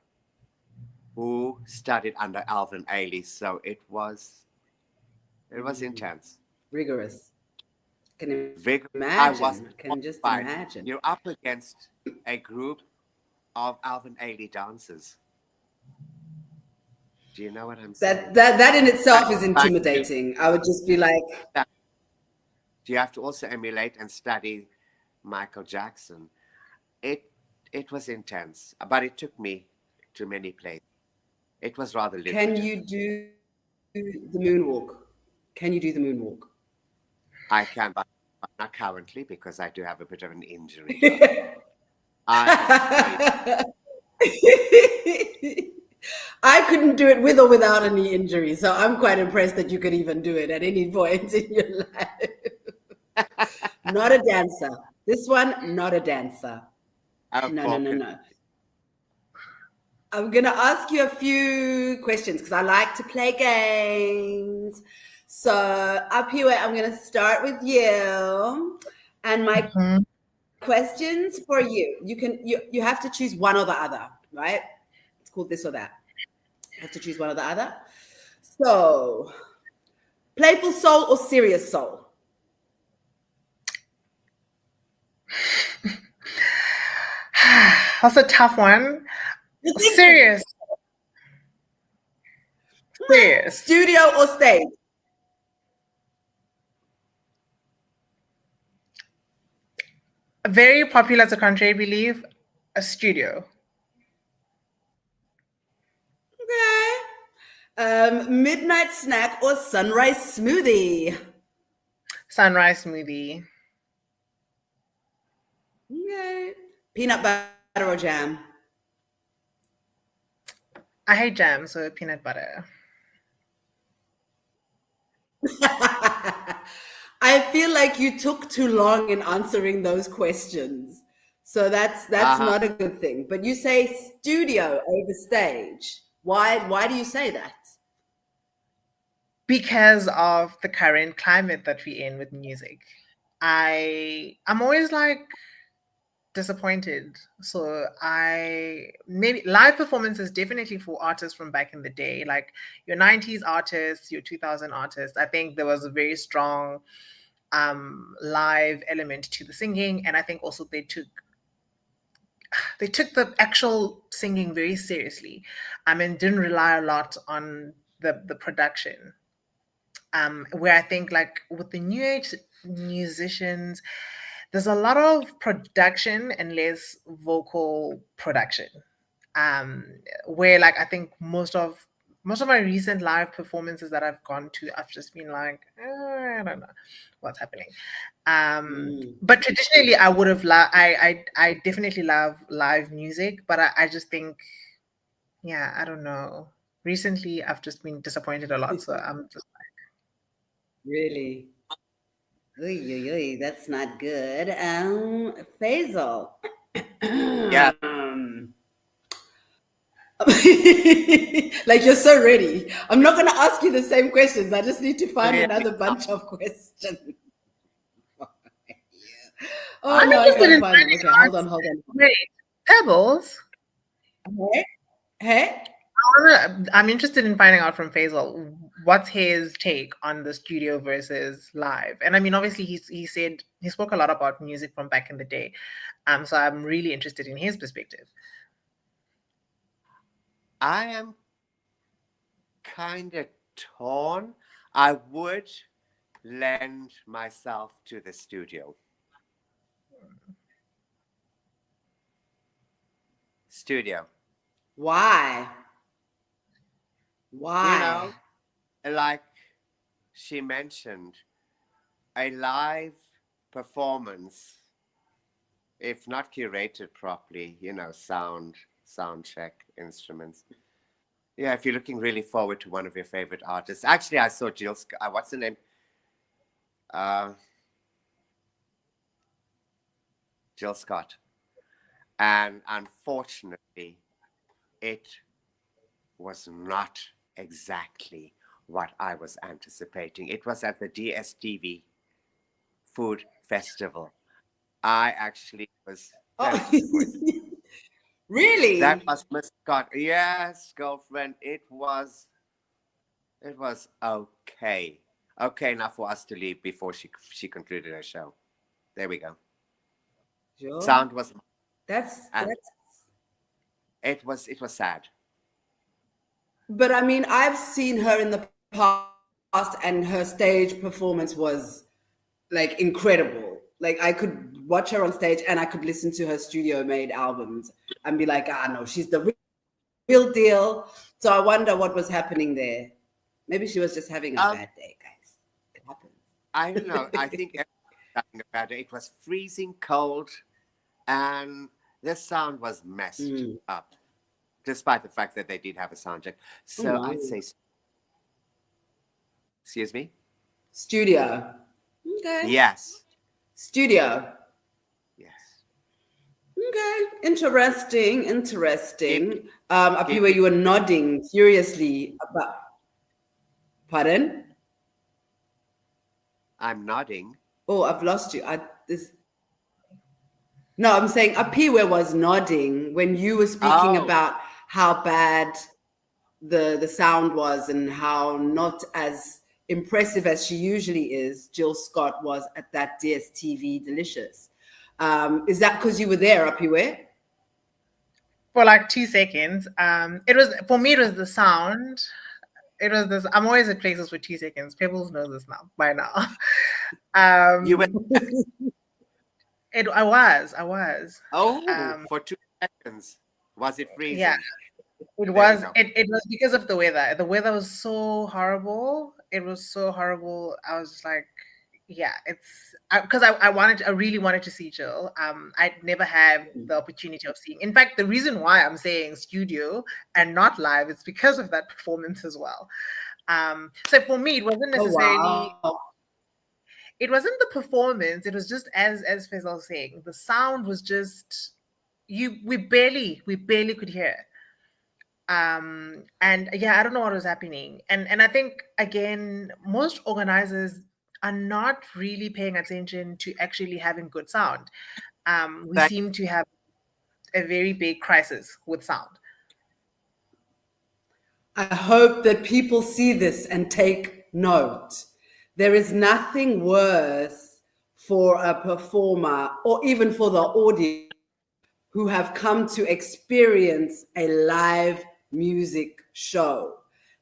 Speaker 3: who studied under Alvin Ailey. So it was intense.
Speaker 1: Rigorous. Can
Speaker 3: imagine.
Speaker 1: I can just imagine.
Speaker 3: You're up against a group of Alvin Ailey dancers. Do you know what I'm saying?
Speaker 1: That in itself is intimidating. I would just be like...
Speaker 3: Do you have to also emulate and study Michael Jackson? It was intense, but it took me to many places. It was rather lucrative.
Speaker 1: Can you do the moonwalk?
Speaker 3: I can, but not currently because I do have a bit of an injury.
Speaker 1: I couldn't do it with or without any injury, so I'm quite impressed that you could even do it at any point in your life. Not a dancer. This one, not a dancer. No. I'm going to ask you a few questions because I like to play games. So, Aphiwe, I'm going to start with you. And my questions for you. You have to choose one or the other, right? It's called this or that. You have to choose one or the other. So, Playful Soul or Serious Soul?
Speaker 2: That's a tough one. Serious.
Speaker 1: Studio or stage?
Speaker 2: Very popular to contrary belief, a studio.
Speaker 1: Okay. Midnight snack or sunrise smoothie?
Speaker 2: Sunrise smoothie.
Speaker 1: Okay. Peanut butter or jam?
Speaker 2: I hate jam, so peanut butter.
Speaker 1: I feel like you took too long in answering those questions. So that's not a good thing. But you say studio over stage. Why do you say that?
Speaker 2: Because of the current climate that we're in with music. I'm always like disappointed. So maybe live performances definitely for artists from back in the day, like your 90s artists, your 2000 artists. I think there was a very strong live element to the singing, and I think also they took the actual singing very seriously, and didn't rely a lot on the production. Where I think like with the new age musicians, there's a lot of production and less vocal production. Where like I think most of my recent live performances that I've gone to, I've just been like, I don't know what's happening. But traditionally, I would have I definitely love live music, but I just think, yeah, I don't know. Recently, I've just been disappointed a lot, so I'm just
Speaker 1: Really? Oy, oy, oy, that's not good. Faisal.
Speaker 3: Yeah.
Speaker 1: Like you're so ready. I'm not going to ask you the same questions. I just need to find
Speaker 3: Really?
Speaker 1: another bunch of questions. Oh
Speaker 2: I'm
Speaker 1: no, I
Speaker 2: interested
Speaker 1: can't
Speaker 2: in
Speaker 1: find them.
Speaker 2: finding
Speaker 1: Okay, hold
Speaker 2: out.
Speaker 1: on, hold on.
Speaker 2: Wait, Pebbles.
Speaker 1: Hey, hey.
Speaker 2: I'm interested in finding out from Faisal what's his take on the studio versus live. And I mean, obviously, he said he spoke a lot about music from back in the day. So I'm really interested in his perspective.
Speaker 3: I am kind of torn. I would lend myself to the studio. Studio.
Speaker 1: Why?
Speaker 3: You
Speaker 1: Why?
Speaker 3: know, like she mentioned, a live performance, if not curated properly, sound check, instruments. Yeah, if you're looking really forward to one of your favorite artists. Actually, I saw Jill Scott. What's the name? Jill Scott. And unfortunately, it was not exactly what I was anticipating. It was at the DSTV Food Festival. I actually was very
Speaker 1: Oh,
Speaker 3: disappointed. That
Speaker 1: really?
Speaker 3: was Miss Scott. Yes, girlfriend. It was okay. Okay enough for us to leave before she concluded her show. There we go.
Speaker 1: Sure.
Speaker 3: Sound was, and
Speaker 1: That's
Speaker 3: it was sad.
Speaker 1: but I mean, I've seen her in the past and her stage performance was like incredible. Like I could watch her on stage and I could listen to her studio made albums and be like, ah no, she's the real deal. So I wonder what was happening there. Maybe she was just having a
Speaker 3: Um,
Speaker 1: bad day, guys. It happens.
Speaker 3: I don't know. I think everyone was having a bad day. It was freezing cold, and the sound was messed up, despite the fact that they did have a sound check.
Speaker 1: Oh
Speaker 3: So
Speaker 1: no.
Speaker 3: I'd say, excuse me.
Speaker 1: Studio. Okay.
Speaker 3: Yes.
Speaker 1: Studio.
Speaker 3: Yes.
Speaker 1: Okay. Interesting.
Speaker 3: Keep
Speaker 1: Interesting.
Speaker 3: keep
Speaker 1: Aphiwe,
Speaker 3: it.
Speaker 1: you were nodding curiously about. Pardon?
Speaker 3: I'm nodding.
Speaker 1: Oh, I've lost you. No, I'm saying Aphiwe was nodding when you were speaking
Speaker 3: Oh,
Speaker 1: about how bad the sound was and how not as impressive as she usually is. Jill Scott was at that DSTV Delicious. Is that because you were there, Aphiwe?
Speaker 2: For like 2 seconds. It was for me. It was the sound. It was this. I'm always at places for 2 seconds. Pebbles knows this now by now.
Speaker 3: you were.
Speaker 2: I was.
Speaker 3: Oh, for 2 seconds. Was it
Speaker 2: Yeah,
Speaker 3: freezing?
Speaker 2: it
Speaker 3: There you
Speaker 2: was.
Speaker 3: go.
Speaker 2: It was because of the weather. The weather was so horrible. It was so horrible. I was just like, yeah, it's because I really wanted to see Jill. I'd never had the opportunity of seeing. In fact, the reason why I'm saying studio and not live is because of that performance as well. So for me, it wasn't
Speaker 1: Oh
Speaker 2: necessarily.
Speaker 1: wow.
Speaker 2: It wasn't the performance. It was just as Faisal was saying, the sound was just you. We barely could hear. And yeah, I don't know what was happening. And I think again, most organizers are not really paying attention to actually having good sound. We
Speaker 3: Thank
Speaker 2: seem to have a very big crisis with sound.
Speaker 1: I hope that people see this and take note. There is nothing worse for a performer or even for the audience who have come to experience a live music show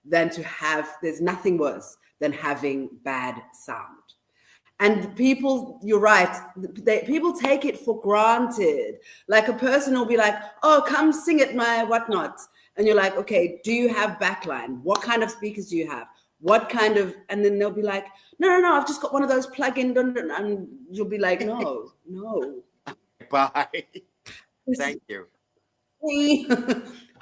Speaker 1: than to have, there's nothing worse than having bad sound. And people, you're right, people take it for granted. Like a person will be like, oh, come sing at my whatnot. And you're like, okay, do you have backline? What kind of speakers do you have? What kind of, and then they'll be like, no, I've just got one of those plug-in, and you'll be like, no.
Speaker 3: Bye. Thank you.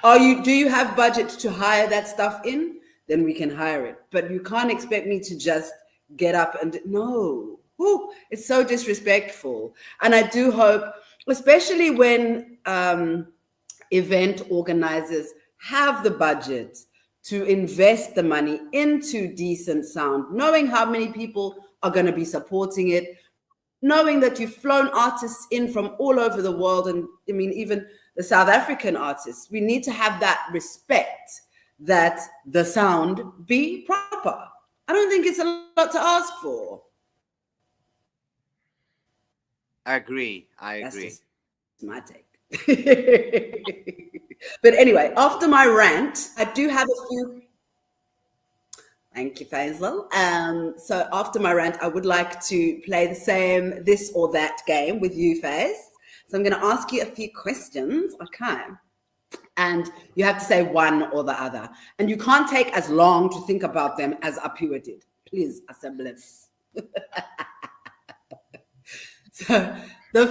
Speaker 1: Do you have budget to hire that stuff in? Then we can hire it. But you can't expect me to just get up and no. Whew, it's so disrespectful. And I do hope, especially when event organizers have the budget to invest the money into decent sound, knowing how many people are going to be supporting it, knowing that you've flown artists in from all over the world, and I mean, even the South African artists, we need to have that respect that the sound be proper. I don't think it's a lot to ask for.
Speaker 3: I agree.
Speaker 1: That's just my take. But anyway, after my rant, I do have a few. Thank you, Faisal. So after my rant, I would like to play the same this or that game with you, Faiz. So I'm going to ask you a few questions, okay? And you have to say one or the other. And you can't take as long to think about them as Aphiwe did. Please, assemblance. So the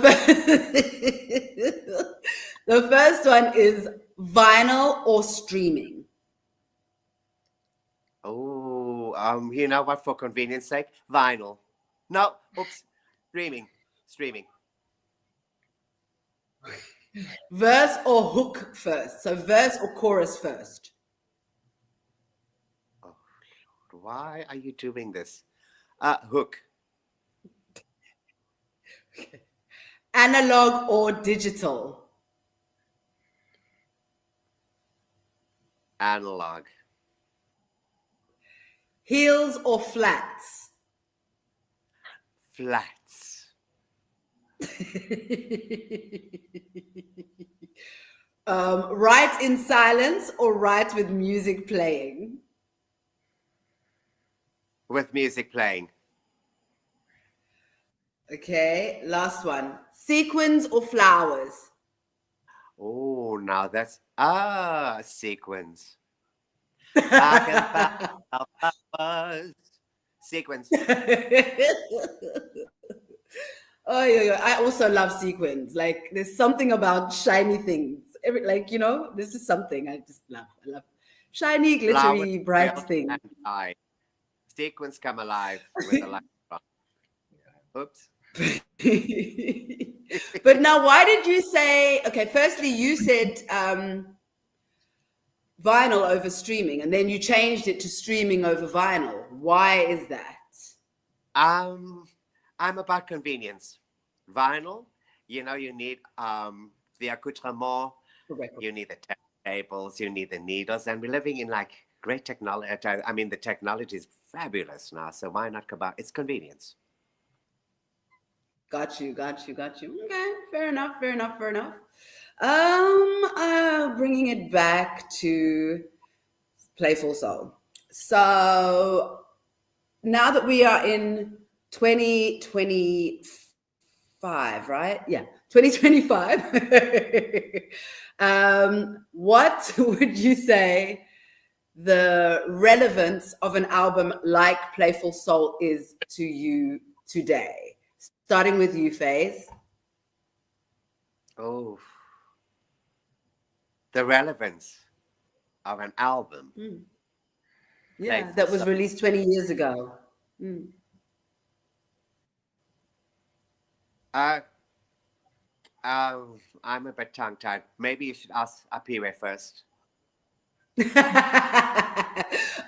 Speaker 1: first one is vinyl or streaming.
Speaker 3: Oh, you know what? For convenience sake, vinyl. No, oops, streaming.
Speaker 1: Verse or hook first? So verse or chorus first?
Speaker 3: Oh, Lord, why are you doing this? Hook.
Speaker 1: Analog or digital?
Speaker 3: Analog.
Speaker 1: Heels or flats?
Speaker 3: Flats.
Speaker 1: Write in silence or write with music playing?
Speaker 3: With music playing.
Speaker 1: Okay, last one. Sequins or flowers?
Speaker 3: Oh, now that's sequence. I can find flowers. Sequence.
Speaker 1: Oh, yeah. I also love sequins. Like, there's something about shiny things. This is something I just love. I love shiny, glittery,
Speaker 3: Flowers
Speaker 1: bright
Speaker 3: melt
Speaker 1: things.
Speaker 3: and die. Sequence come alive with a light. Oops.
Speaker 1: But now, why did you say? Okay, firstly, you said vinyl over streaming, and then you changed it to streaming over vinyl. Why is that?
Speaker 3: I'm about convenience. Vinyl, you need the accoutrement, you need the tables, you need the needles, and we're living in like great technology. I mean, the technology is fabulous now, so why not go back? It's convenience.
Speaker 1: Got you. Okay, fair enough. Bringing it back to Playful Soul. So now that we are in 2024, right? Yeah, 2025. What would you say the relevance of an album like Playful Soul is to you today? Starting with you, Faze.
Speaker 3: Oh, the relevance of an album.
Speaker 1: Yeah,
Speaker 3: Playful
Speaker 1: that was
Speaker 3: Soul.
Speaker 1: released 20 years ago.
Speaker 3: Uh, I'm a bit tongue-tied. Maybe you should ask Aphiwe first.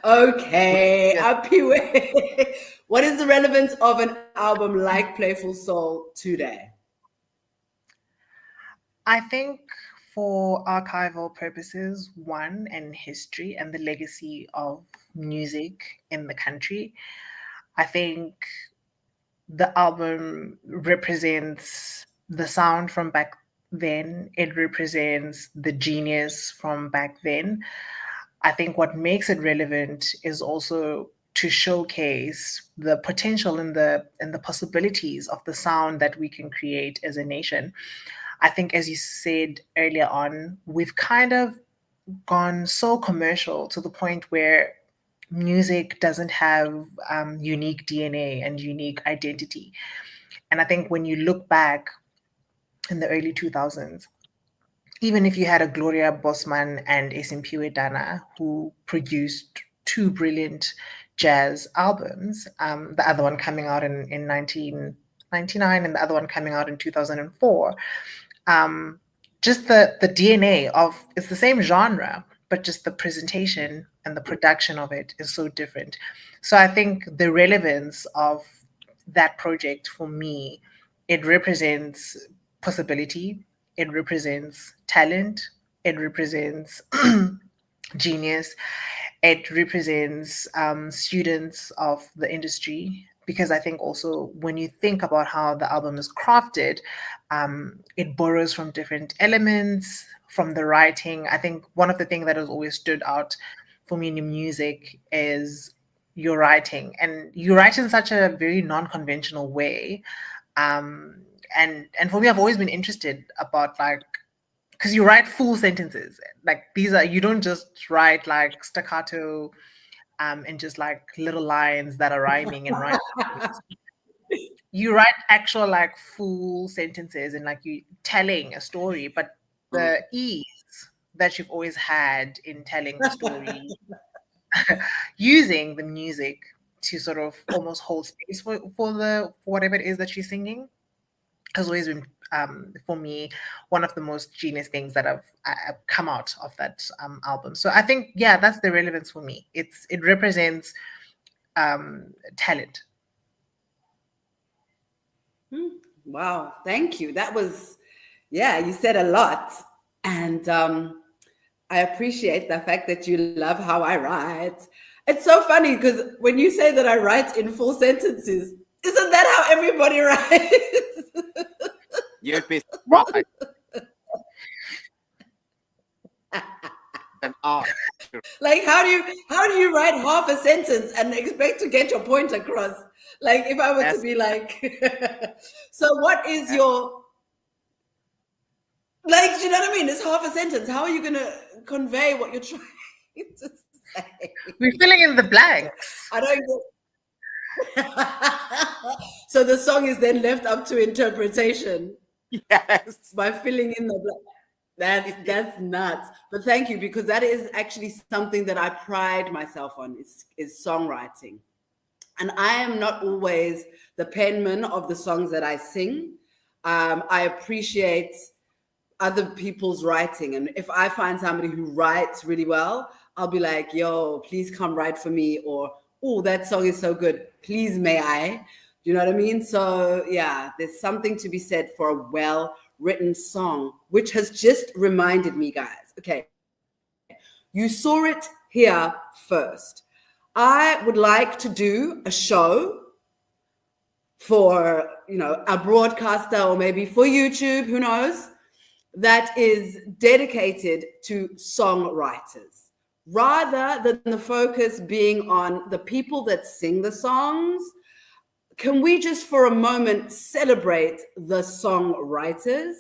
Speaker 1: Okay,
Speaker 3: Yes.
Speaker 1: Aphiwe. What is the relevance of an album like Playful Soul today?
Speaker 2: I think for archival purposes, one, and history and the legacy of music in the country, I think the album represents the sound from back then. It represents the genius from back then. I think what makes it relevant is also to showcase the potential and the possibilities of the sound that we can create as a nation. I think, as you said earlier on, we've kind of gone so commercial to the point where music doesn't have unique DNA and unique identity. And I think when you look back in the early 2000s, even if you had a Gloria Bosman and Simphiwe Dana who produced two brilliant jazz albums, the other one coming out in 1999 and the other one coming out in 2004, just the DNA of it's the same genre, but just the presentation and the production of it is so different. So I think the relevance of that project for me, it represents possibility, it represents talent, it represents genius, it represents students of the industry. Because I think also when you think about how the album is crafted, it borrows from different elements, from the writing. I think one of the things that has always stood out for me in music is your writing, and you write in such a very non-conventional way. And for me, I've always been interested about like because you write full sentences. Like these are you don't just write like staccato and just like little lines that are rhyming and rhyme. You write actual like full sentences and like you telling a story, but the ease that you've always had in telling the story, using the music to sort of almost hold space for whatever it is that you're singing has always been for me one of the most genius things that have come out of that album. So I think that's the relevance for me. It represents talent.
Speaker 1: Wow, thank you. That was, you said a lot. And I appreciate the fact that you love how I write. It's so funny because when you say that I write in full sentences, isn't that how everybody writes?
Speaker 3: You'd be surprised. An art.
Speaker 1: Like how do you write half a sentence and expect to get your point across? Like if I were to be like, so what is your, like, you know what I mean? It's half a sentence. How are you going to convey what you're trying to say?
Speaker 2: We're filling in the blanks.
Speaker 1: I don't get. So the song is then left up to interpretation.
Speaker 3: Yes.
Speaker 1: By filling in the blanks. That's nuts. But thank you, because that is actually something that I pride myself on is songwriting. And I am not always the penman of the songs that I sing. I appreciate other people's writing. And if I find somebody who writes really well, I'll be like, yo, please come write for me. Or, oh, that song is so good. Please, may I? You know what I mean? So yeah, there's something to be said for a well-written song, which has just reminded me, guys. Okay, you saw it here first. I would like to do a show for, a broadcaster or maybe for YouTube, who knows, that is dedicated to songwriters, rather than the focus being on the people that sing the songs, can we just for a moment celebrate the songwriters?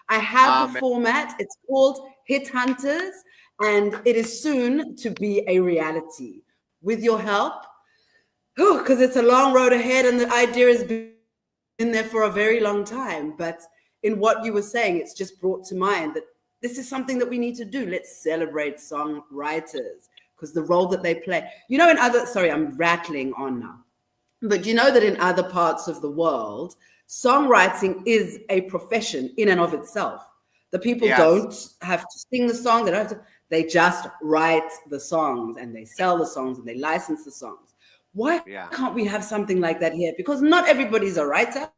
Speaker 1: I have the format. It's called Hit Hunters, and it is soon to be a reality. With your help, because it's a long road ahead, and the idea has been there for a very long time. But in what you were saying, it's just brought to mind that this is something that we need to do. Let's celebrate songwriters because the role that they play. You know, sorry, I'm rattling on now. But you know that in other parts of the world, songwriting is a profession in and of itself. The people don't have to sing the song. They just write the songs and they sell the songs and they license the songs. Why can't we have something like that here? Because not everybody's a writer.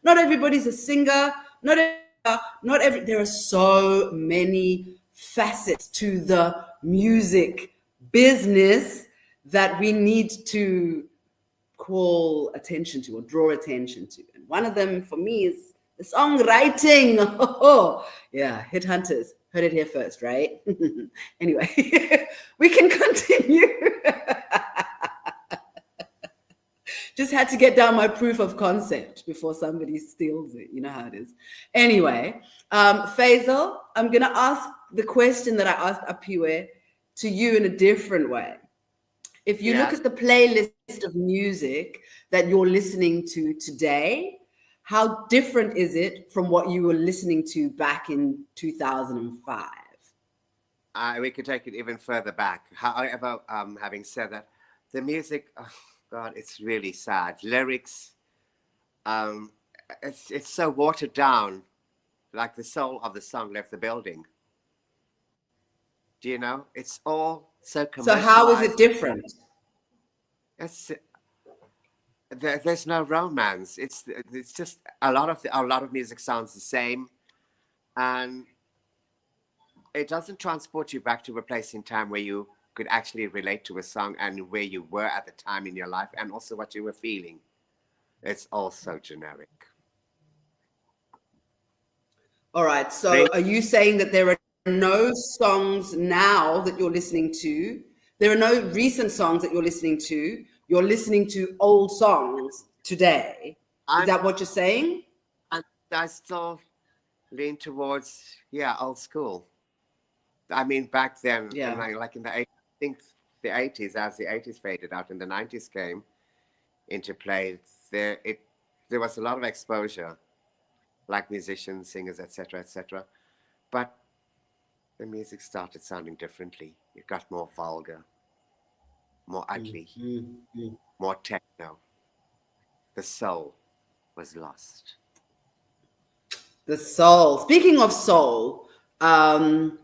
Speaker 1: Not everybody's a singer. There are so many facets to the music business that we need to call attention to or draw attention to. And one of them for me is the songwriting. Yeah, Hit Hunters. Heard it here first, right? Anyway, we can continue. Just had to get down my proof of concept before somebody steals it. You know how it is. Anyway, Feisal, I'm going to ask the question that I asked Aphiwe to you in a different way. If you look at the playlist of music that you're listening to today, how different is it from what you were listening to back in 2005?
Speaker 3: We could take it even further back. However, having said that, the music, oh God, it's really sad. Lyrics, it's so watered down, like the soul of the song left the building. Do you know? It's all so commercialized.
Speaker 1: So how is it different?
Speaker 3: There's no romance. It's just a lot of music sounds the same, and it doesn't transport you back to a place in time where you could actually relate to a song and where you were at the time in your life, and also what you were feeling. It's all so generic. All
Speaker 1: right. So are you saying that there are no songs now that you're listening to? There are no recent songs that you're listening to. You're listening to old songs today. Is that what you're saying?
Speaker 3: I still lean towards, old school. I mean, back then, like in the 80s, I think the 80s, as the 80s faded out and the 90s came into play, there was a lot of exposure, like musicians, singers, etc., etc. But the music started sounding differently. It got more vulgar, more ugly, more techno. The soul was lost.
Speaker 1: The soul. Speaking of soul, and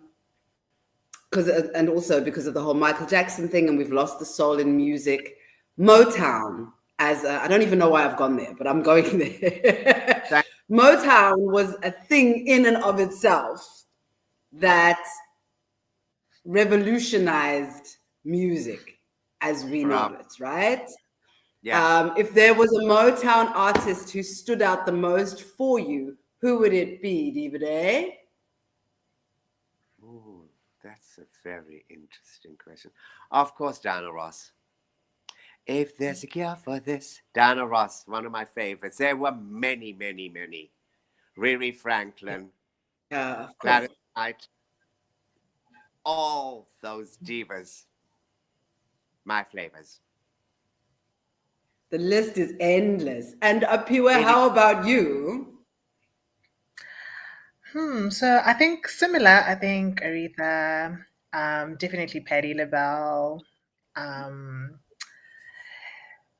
Speaker 1: also because of the whole Michael Jackson thing, and we've lost the soul in music. Motown, I don't even know why I've gone there, but I'm going there. Motown was a thing in and of itself that revolutionized music as we know it, right? Yeah. If there was a Motown artist who stood out the most for you, who would it be, Divide?
Speaker 3: Ooh, that's a very interesting question. Of course, Diana Ross. If there's a cure for this, Diana Ross, one of my favorites. There were many, many, many. Riri Franklin, Gladys Knight, all those divas, my flavors.
Speaker 1: The list is endless. And Aphiwe, how about you?
Speaker 2: So I think similar. I think Aretha, definitely Patti LaBelle.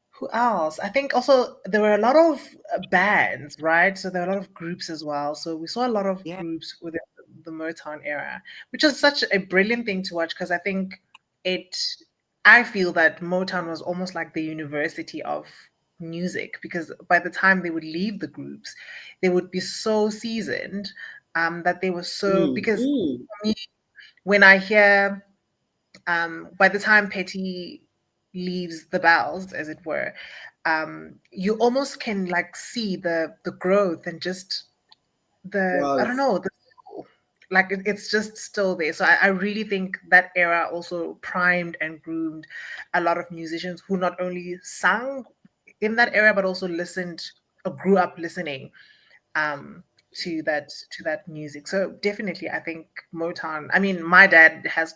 Speaker 2: Who else? I think also there were a lot of bands, right? So there were a lot of groups as well. So we saw a lot of groups within the Motown era, which is such a brilliant thing to watch because I think I feel that Motown was almost like the university of music because by the time they would leave the groups, they would be so seasoned that they were so, because for me, when I hear, by the time Petty leaves the Bells, as it were, you almost can like see the growth and just I don't know, like it's just still there. So I really think that era also primed and groomed a lot of musicians who not only sang in that era, but also listened or grew up listening um, to that music. So definitely, I think Motown. I mean, my dad has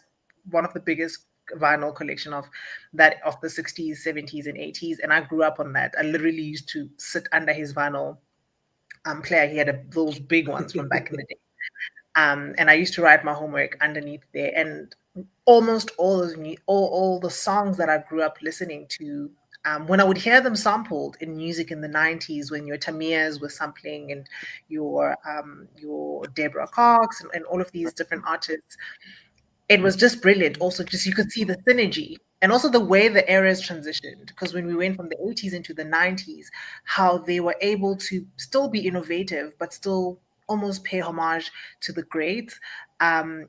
Speaker 2: one of the biggest vinyl collection of the 60s, 70s, and 80s, and I grew up on that. I literally used to sit under his vinyl player. He had those big ones from back in the day. And I used to write my homework underneath there. And almost all the songs that I grew up listening to, when I would hear them sampled in music in the 90s, when your Tamias were sampling and your Deborah Cox and all of these different artists, it was just brilliant. Also, just you could see the synergy and also the way the eras transitioned. Because when we went from the 80s into the 90s, how they were able to still be innovative, but still almost pay homage to the greats, and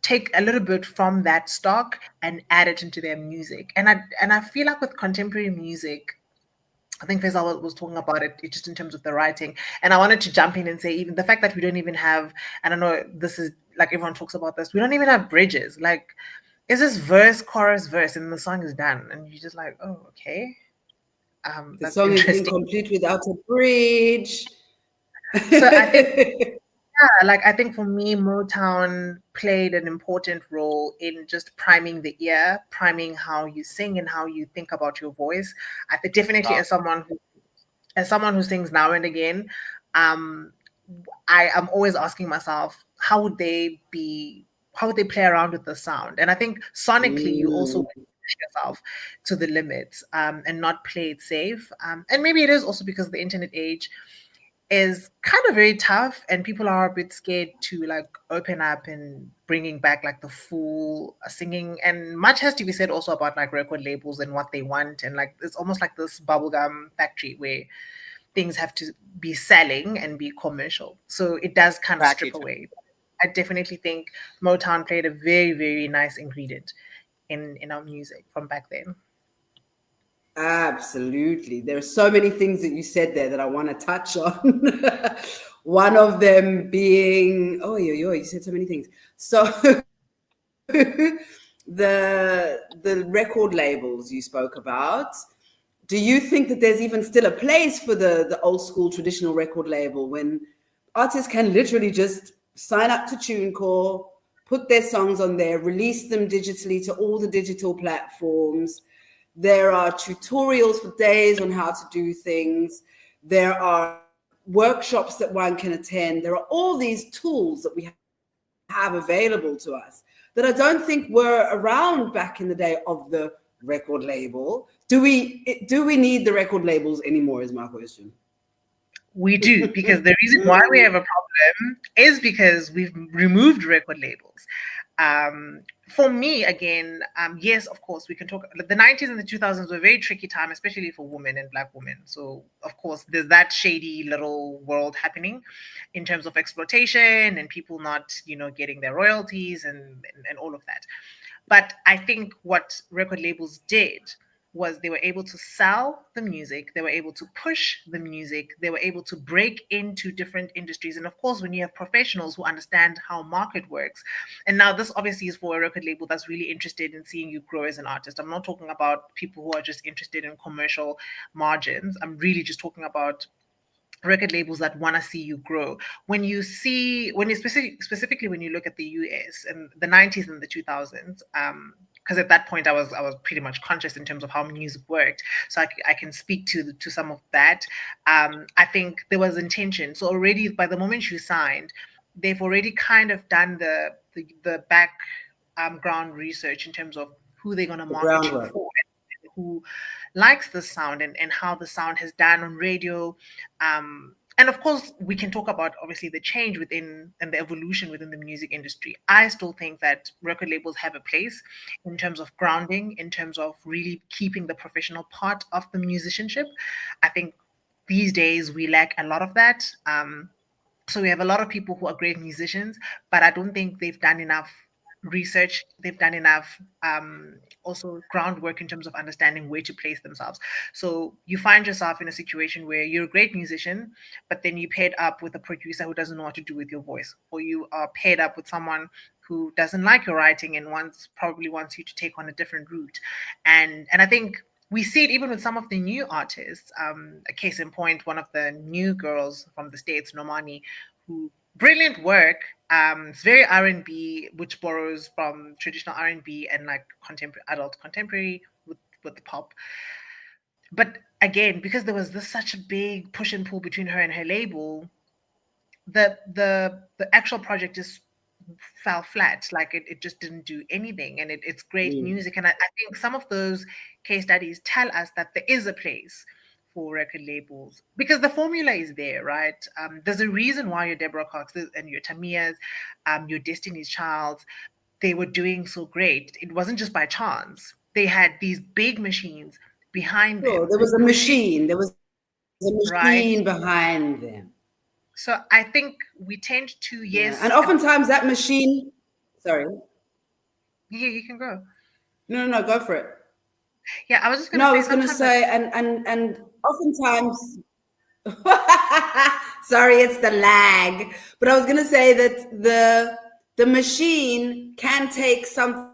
Speaker 2: take a little bit from that stock and add it into their music. And I feel like with contemporary music, I think Faisal was talking about it just in terms of the writing. And I wanted to jump in and say, even the fact that we don't even have, I don't know, this is like everyone talks about this, we don't even have bridges. Like, it's just verse, chorus, verse, and the song is done. And you're just like, oh, okay.
Speaker 1: The
Speaker 2: That's
Speaker 1: song is
Speaker 2: interesting.
Speaker 1: incomplete without a bridge.
Speaker 2: So I think, yeah, like I think for me, Motown played an important role in just priming the ear, priming how you sing and how you think about your voice. I think definitely as someone who sings now and again, um, I am always asking myself, how would they play around with the sound? And I think sonically, you also
Speaker 1: Mm.
Speaker 2: push yourself to the limits, and not play it safe. And maybe it is also because the internet age is kind of very tough and people are a bit scared to like open up and bringing back like the full singing, and much has to be said also about like record labels and what they want, and like it's almost like this bubblegum factory where things have to be selling and be commercial, so it does kind of strip
Speaker 3: Package.
Speaker 2: away. I definitely think Motown played a very, very nice ingredient in our music from back then.
Speaker 1: Absolutely. There are so many things that you said there that I want to touch on. One of them being, oh, you said so many things. So the record labels you spoke about, do you think that there's even still a place for the old school traditional record label when artists can literally just sign up to TuneCore, put their songs on there, release them digitally to all the digital platforms? There are tutorials for days on how to do things. There are workshops that one can attend. There are all these tools that we have available to us that I don't think were around back in the day of the record label. Do we need the record labels anymore is my question.
Speaker 2: We do, because the reason why we have a problem is because we've removed record labels. For me, again, yes, of course, we can talk. The 90s and the 2000s were a very tricky time, especially for women and Black women. So, of course, there's that shady little world happening in terms of exploitation and people not, getting their royalties and all of that. But I think what record labels did was they were able to sell the music, they were able to push the music, they were able to break into different industries. And of course, when you have professionals who understand how market works, and now this obviously is for a record label that's really interested in seeing you grow as an artist. I'm not talking about people who are just interested in commercial margins. I'm really just talking about record labels that want to see you grow. Specifically when you look at the US and the 90s and the 2000s, because at that point I was pretty much conscious in terms of how music worked, so I can speak to some of that. I think there was intention, so already by the moment you signed, they've already kind of done the background research in terms of who they're going to
Speaker 1: The
Speaker 2: market you
Speaker 1: groundwork.
Speaker 2: for, who likes the sound, and how the sound has done on radio. And of course, we can talk about obviously the change within and the evolution within the music industry. I still think that record labels have a place in terms of grounding, in terms of really keeping the professional part of the musicianship. I think these days we lack a lot of that. So we have a lot of people who are great musicians, but I don't think they've done enough research. They've done enough also groundwork in terms of understanding where to place themselves. So you find yourself in a situation where you're a great musician, but then you paired up with a producer who doesn't know what to do with your voice, or you are paired up with someone who doesn't like your writing and probably wants you to take on a different route. And I think we see it even with some of the new artists. A case in point, one of the new girls from the States, Normani, who brilliant work. It's very R&B, which borrows from traditional R&B and like contemporary, adult contemporary with the pop. But again, because there was this such a big push and pull between her and her label, the actual project just fell flat. Like it just didn't do anything. And it's great music. And I think some of those case studies tell us that there is a place for record labels because the formula is there, right? There's a reason why your Deborah Coxes and your Tamias, your Destiny's Childs, they were doing so great. It wasn't just by chance. They had these big machines behind them.
Speaker 1: There was a machine. There was a machine
Speaker 2: right
Speaker 1: behind them.
Speaker 2: So I think we tend to
Speaker 1: and oftentimes that machine. Sorry.
Speaker 2: Yeah, you can go.
Speaker 1: No, go for it.
Speaker 2: Yeah, I was just going to say.
Speaker 1: No, I was going to say, and oftentimes. Sorry, it's the lag. But I was going to say that the machine can take something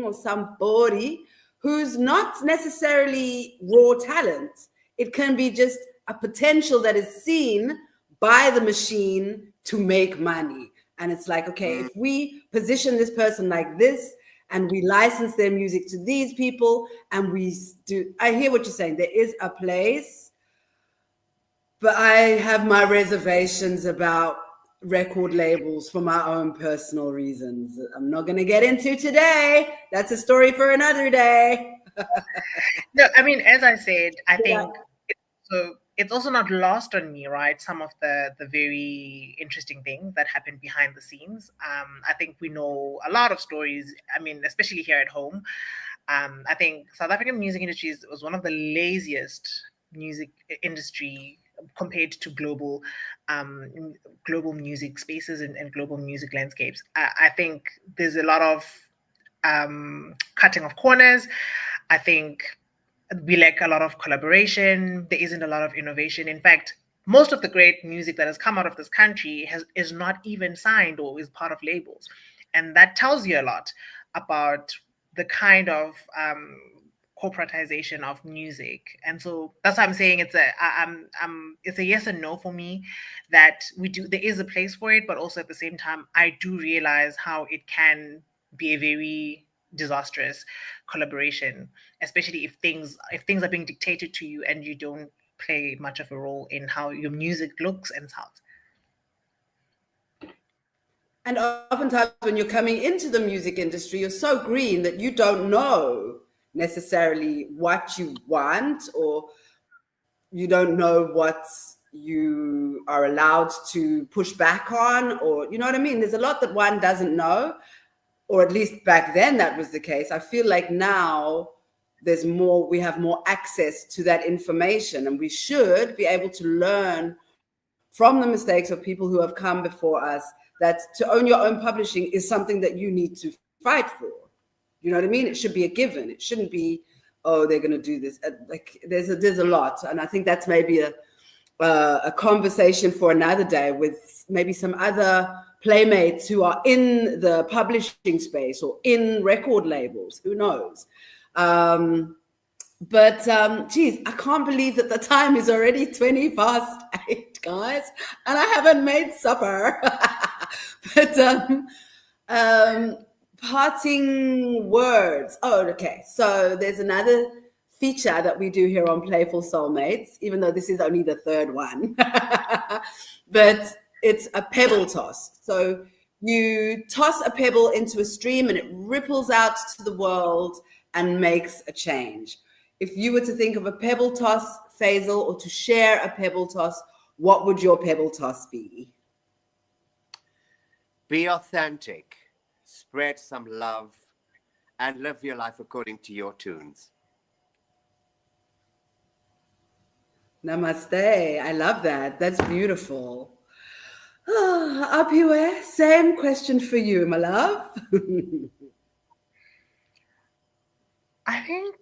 Speaker 1: or somebody who's not necessarily raw talent. It can be just a potential that is seen by the machine to make money. And it's like, okay, if we position this person like this and we license their music to these people and we do, I hear what you're saying. There is a place, but I have my reservations about record labels for my own personal reasons. I'm not going to get into today. That's a story for another day.
Speaker 2: No, I mean, as I said, I think it's also not lost on me, right? Some of the very interesting things that happen behind the scenes. I think we know a lot of stories. I mean, especially here at home. I think South African music industry was one of the laziest music industry compared to global music spaces and global music landscapes. I think there's a lot of cutting of corners. I think we lack a lot of collaboration. There isn't a lot of innovation. In fact, most of the great music that has come out of this country is not even signed or is part of labels. And that tells you a lot about the kind of corporatization of music. And so that's why I'm saying it's a yes and no for me, that there is a place for it, but also at the same time, I do realize how it can be a very disastrous collaboration, especially if things are being dictated to you and you don't play much of a role in how your music looks and sounds.
Speaker 1: And oftentimes when you're coming into the music industry, you're so green that you don't know necessarily what you want, or you don't know what you are allowed to push back on, or you know what I mean? There's a lot that one doesn't know, or at least back then that was the case. I feel like now we have more access to that information, and we should be able to learn from the mistakes of people who have come before us, that to own your own publishing is something that you need to fight for. You know what I mean? It should be a given. It shouldn't be, oh, they're going to do this. Like there's a lot. And I think that's maybe a conversation for another day with maybe some other playmates who are in the publishing space or in record labels. Who knows? But geez, I can't believe that the time is already 8:20, guys, and I haven't made supper. But parting words. Oh, okay. So there's another feature that we do here on Playful Soulmates, even though this is only the third one. But it's a pebble toss. So you toss a pebble into a stream and it ripples out to the world and makes a change. If you were to think of a pebble toss, Feisal, or to share a pebble toss, what would your pebble toss be?
Speaker 3: Be authentic, spread some love, and live your life according to your tunes.
Speaker 1: Namaste. I love that. That's beautiful. Aphiwe, same question for you, my love.
Speaker 2: I think,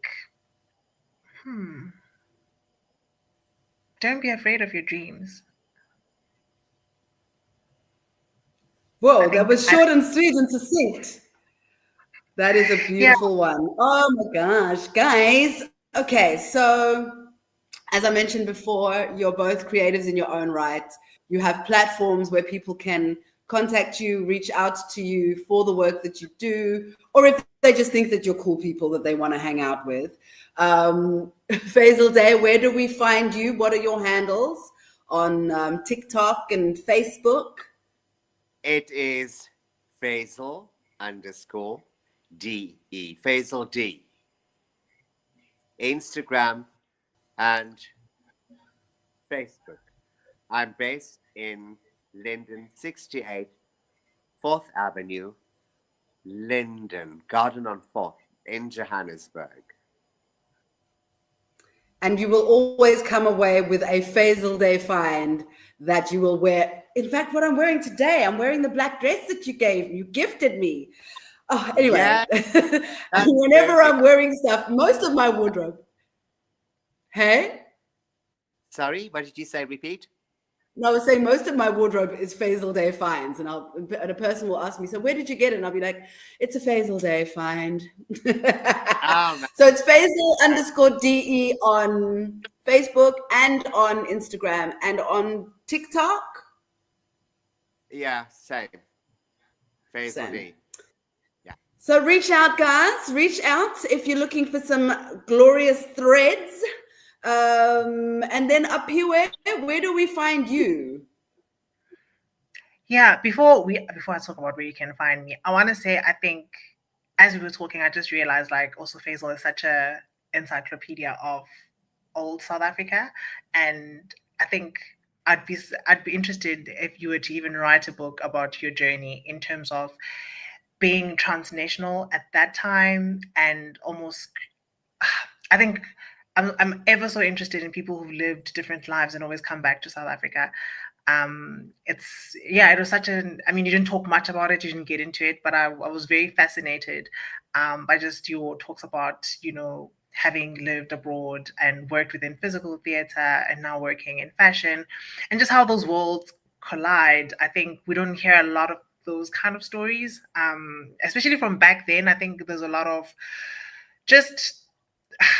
Speaker 2: don't be afraid of your dreams.
Speaker 1: Whoa, that was short and sweet and succinct. That is a beautiful one. Oh my gosh, guys. Okay, so as I mentioned before, you're both creatives in your own right. You have platforms where people can contact you, reach out to you for the work that you do, or if they just think that you're cool people that they want to hang out with. Feisal Day, where do we find you? What are your handles on TikTok and Facebook?
Speaker 3: It is Feisal _ DE. Feisal D. Instagram and Facebook. I'm based in Linden 68, 4th Avenue, Linden, Garden on 4th, in Johannesburg.
Speaker 1: And you will always come away with a Feisal Day find that you will wear. In fact, what I'm wearing today, I'm wearing the black dress that you gifted me. Oh, anyway,
Speaker 3: Yeah,
Speaker 1: whenever I'm wearing stuff, most of my wardrobe. Hey?
Speaker 3: Sorry, what did you say? Repeat?
Speaker 1: No, I was saying most of my wardrobe is Feisal Day finds, and a person will ask me, so where did you get it? And I'll be like, it's a Feisal Day find. So it's Feisal _ DE on Facebook and on Instagram and on TikTok.
Speaker 3: Yeah, same. Feisal
Speaker 1: Same.
Speaker 3: D. Yeah.
Speaker 1: So reach out, guys. Reach out if you're looking for some glorious threads. And then Aphiwe, where do we find you?
Speaker 2: Yeah, before I talk about where you can find me, I want to say, I think as we were talking, I just realized like also Feisal is such a encyclopedia of old South Africa, and I think I'd be interested if you were to even write a book about your journey in terms of being transnational at that time, and almost I think I'm ever so interested in people who've lived different lives and always come back to South Africa. It was such I mean, you didn't talk much about it, you didn't get into it, but I was very fascinated by just your talks about, having lived abroad and worked within physical theater and now working in fashion, and just how those worlds collide. I think we don't hear a lot of those kind of stories, especially from back then. I think there's a lot of just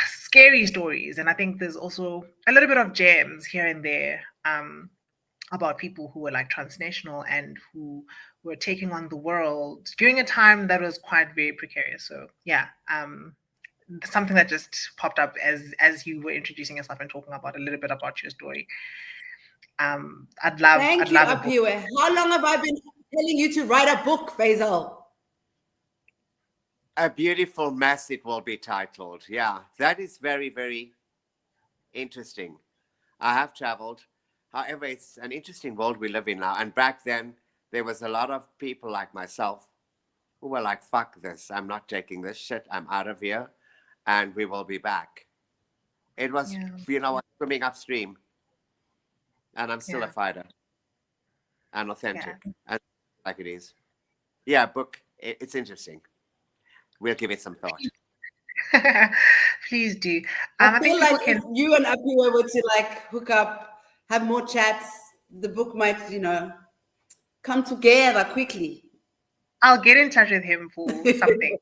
Speaker 2: scary stories, and I think there's also a little bit of gems here and there, about people who were like transnational and who were taking on the world during a time that was quite very precarious. So yeah, something that just popped up as you were introducing yourself and talking about a little bit about your story. I'd love
Speaker 1: Aphiwe. How long have I been telling you to write a book, Feisal?
Speaker 3: A Beautiful Mess, it will be titled. Yeah, that is very, very interesting. I have traveled. However, it's an interesting world we live in now. And back then, there was a lot of people like myself who were like, fuck this. I'm not taking this shit. I'm out of here. And we will be back. It was, swimming upstream. And I'm still a fighter. And authentic. And like it is. Yeah, book. It's interesting. We'll give it some thought.
Speaker 2: Please do.
Speaker 1: I feel like if you and Aphiwe were to like hook up, have more chats, the book might, come together quickly.
Speaker 2: I'll get in touch with him for something.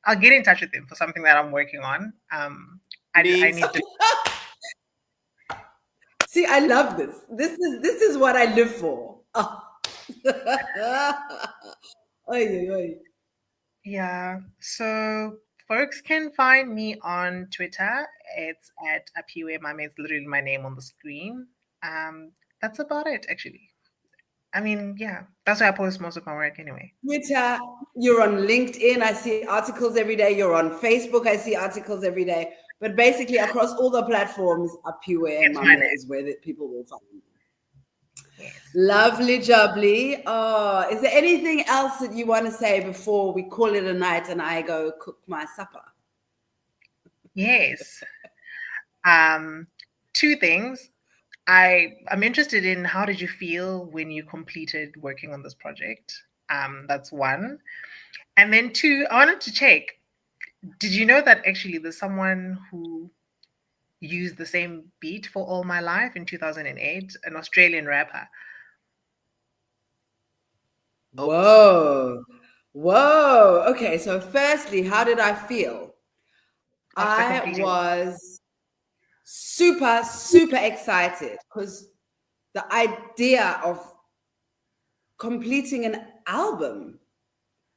Speaker 2: I'll get in touch with him for something that I'm working on. I need to.
Speaker 1: See, I love this. This is what I live for. Oh. Oy, oy.
Speaker 2: Yeah. So folks can find me on Twitter. It's at Aphiwe Mame. It's literally my name on the screen. That's about it, actually. I mean, yeah, that's where I post most of my work anyway.
Speaker 1: Twitter, you're on LinkedIn. I see articles every day. You're on Facebook. I see articles every day. But basically, across all the platforms, Aphiwe Mame is where people will find you. Yes. Lovely jubbly. Oh, is there anything else that you want to say before we call it a night and I go cook my supper?
Speaker 2: Yes. Two things. I'm interested in, how did you feel when you completed working on this project? That's one. And then two, I wanted to check, did you know that actually there's someone who used the same beat for All My Life in 2008, an Australian rapper?
Speaker 1: Whoa. Whoa. Okay. So firstly, how did I feel?
Speaker 2: After
Speaker 1: I
Speaker 2: completing?
Speaker 1: was super, super excited because the idea of completing an album,